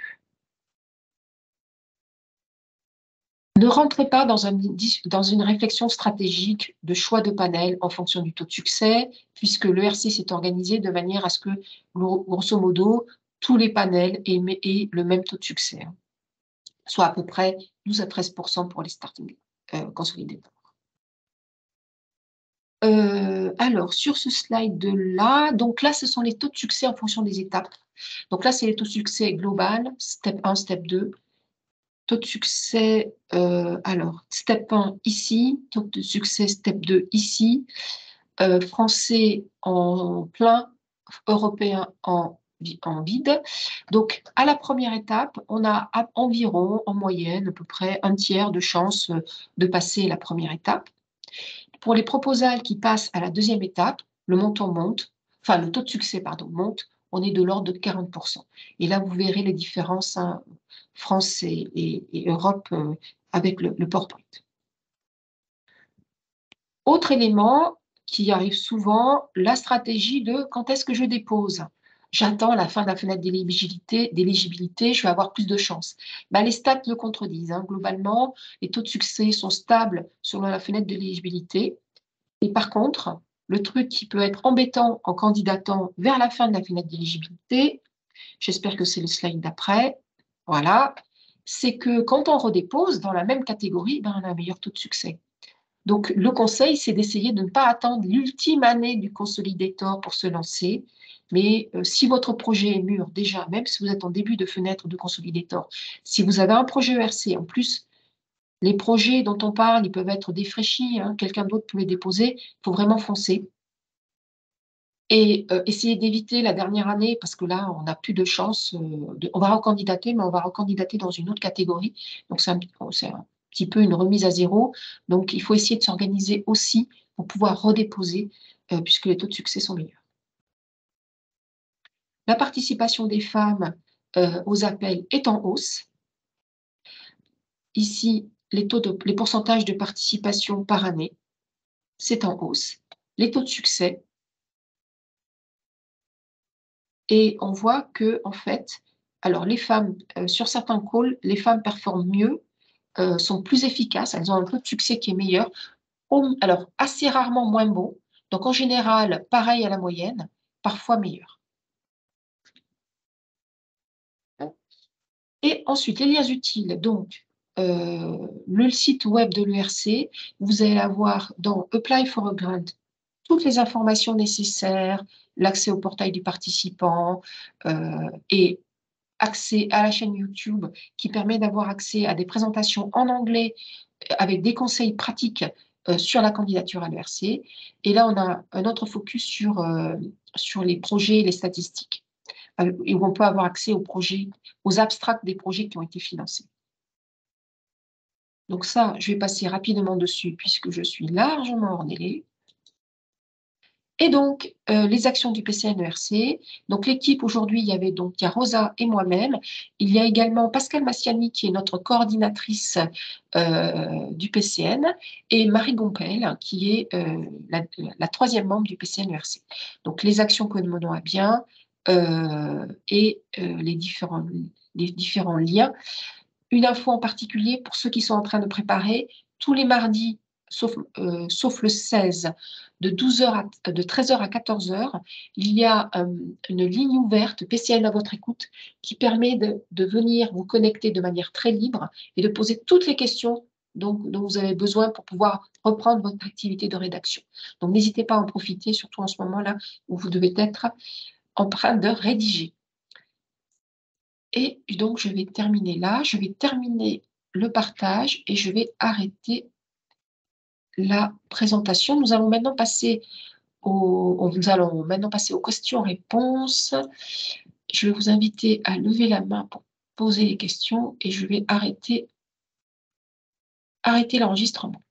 Ne rentrez pas dans une réflexion stratégique de choix de panel en fonction du taux de succès, puisque l'ERC s'est organisé de manière à ce que, grosso modo, tous les panels aient le même taux de succès, hein, soit à peu près 12 à 13% pour les starting consolidators. Alors, sur ce slide-là, donc là, ce sont les taux de succès en fonction des étapes. Donc là, c'est les taux de succès global, step 1, step 2. Taux de succès, alors, step 1 ici, taux de succès step 2 ici, français en plein, européen en vide. Donc, à la première étape, on a environ, en moyenne, à peu près un tiers de chances de passer la première étape. Pour les proposals qui passent à la deuxième étape, le montant monte, enfin, le taux de succès, pardon, monte, on est de l'ordre de 40%. Et là, vous verrez les différences, hein, France et Europe avec le PowerPoint. Autre élément qui arrive souvent, la stratégie de quand est-ce que je dépose. J'attends la fin de la fenêtre d'éligibilité, je vais avoir plus de chance. Ben, les stats le contredisent, hein. Globalement, les taux de succès sont stables selon la fenêtre d'éligibilité. Et par contre, le truc qui peut être embêtant en candidatant vers la fin de la fenêtre d'éligibilité, j'espère que c'est le slide d'après, voilà, c'est que quand on redépose dans la même catégorie, ben, on a un meilleur taux de succès. Donc, le conseil, c'est d'essayer de ne pas attendre l'ultime année du consolidator pour se lancer. Mais si votre projet est mûr déjà, même si vous êtes en début de fenêtre de consolidator, si vous avez un projet ERC, en plus, les projets dont on parle, ils peuvent être défraîchis, hein, quelqu'un d'autre peut les déposer, il faut vraiment foncer. Et essayer d'éviter la dernière année, parce que là, on n'a plus de chance. On va recandidater, mais on va recandidater dans une autre catégorie. Donc, c'est un petit peu une remise à zéro. Donc, il faut essayer de s'organiser aussi pour pouvoir redéposer, puisque les taux de succès sont meilleurs. La participation des femmes aux appels est en hausse. Ici, les pourcentages de participation par année, c'est en hausse. Les taux de succès. Et on voit que, en fait, alors les femmes, sur certains calls, les femmes performent mieux, sont plus efficaces, elles ont un taux de succès qui est meilleur. Alors, assez rarement moins bon. Donc, en général, pareil à la moyenne, parfois meilleur. Et ensuite, les liens utiles. Donc, le site web de l'ERC, vous allez avoir dans Apply for a Grant toutes les informations nécessaires, l'accès au portail du participant et accès à la chaîne YouTube qui permet d'avoir accès à des présentations en anglais avec des conseils pratiques sur la candidature à l'ERC. Et là, on a un autre focus sur les projets et les statistiques, et où on peut avoir accès aux projets, aux abstracts des projets qui ont été financés. Donc ça, je vais passer rapidement dessus puisque je suis largement hors délai. Et donc, les actions du PCN-ERC. Donc, l'équipe aujourd'hui, il y a Rosa et moi-même. Il y a également Pascal Massiani, qui est notre coordinatrice du PCN, et Marie Gompel, qui est la troisième membre du PCN-ERC. Donc, les actions que nous menons à bien et les différents liens. Une info en particulier pour ceux qui sont en train de préparer, tous les mardis, sauf le 16, de 13h à 14h, il y a une ligne ouverte PCN à votre écoute qui permet de venir vous connecter de manière très libre et de poser toutes les questions dont vous avez besoin pour pouvoir reprendre votre activité de rédaction. Donc, n'hésitez pas à en profiter, surtout en ce moment-là où vous devez être en train de rédiger. Et donc, je vais terminer là. Je vais terminer le partage et je vais arrêter la présentation. Nous allons maintenant passer aux questions-réponses. Je vais vous inviter à lever la main pour poser les questions et je vais arrêter l'enregistrement.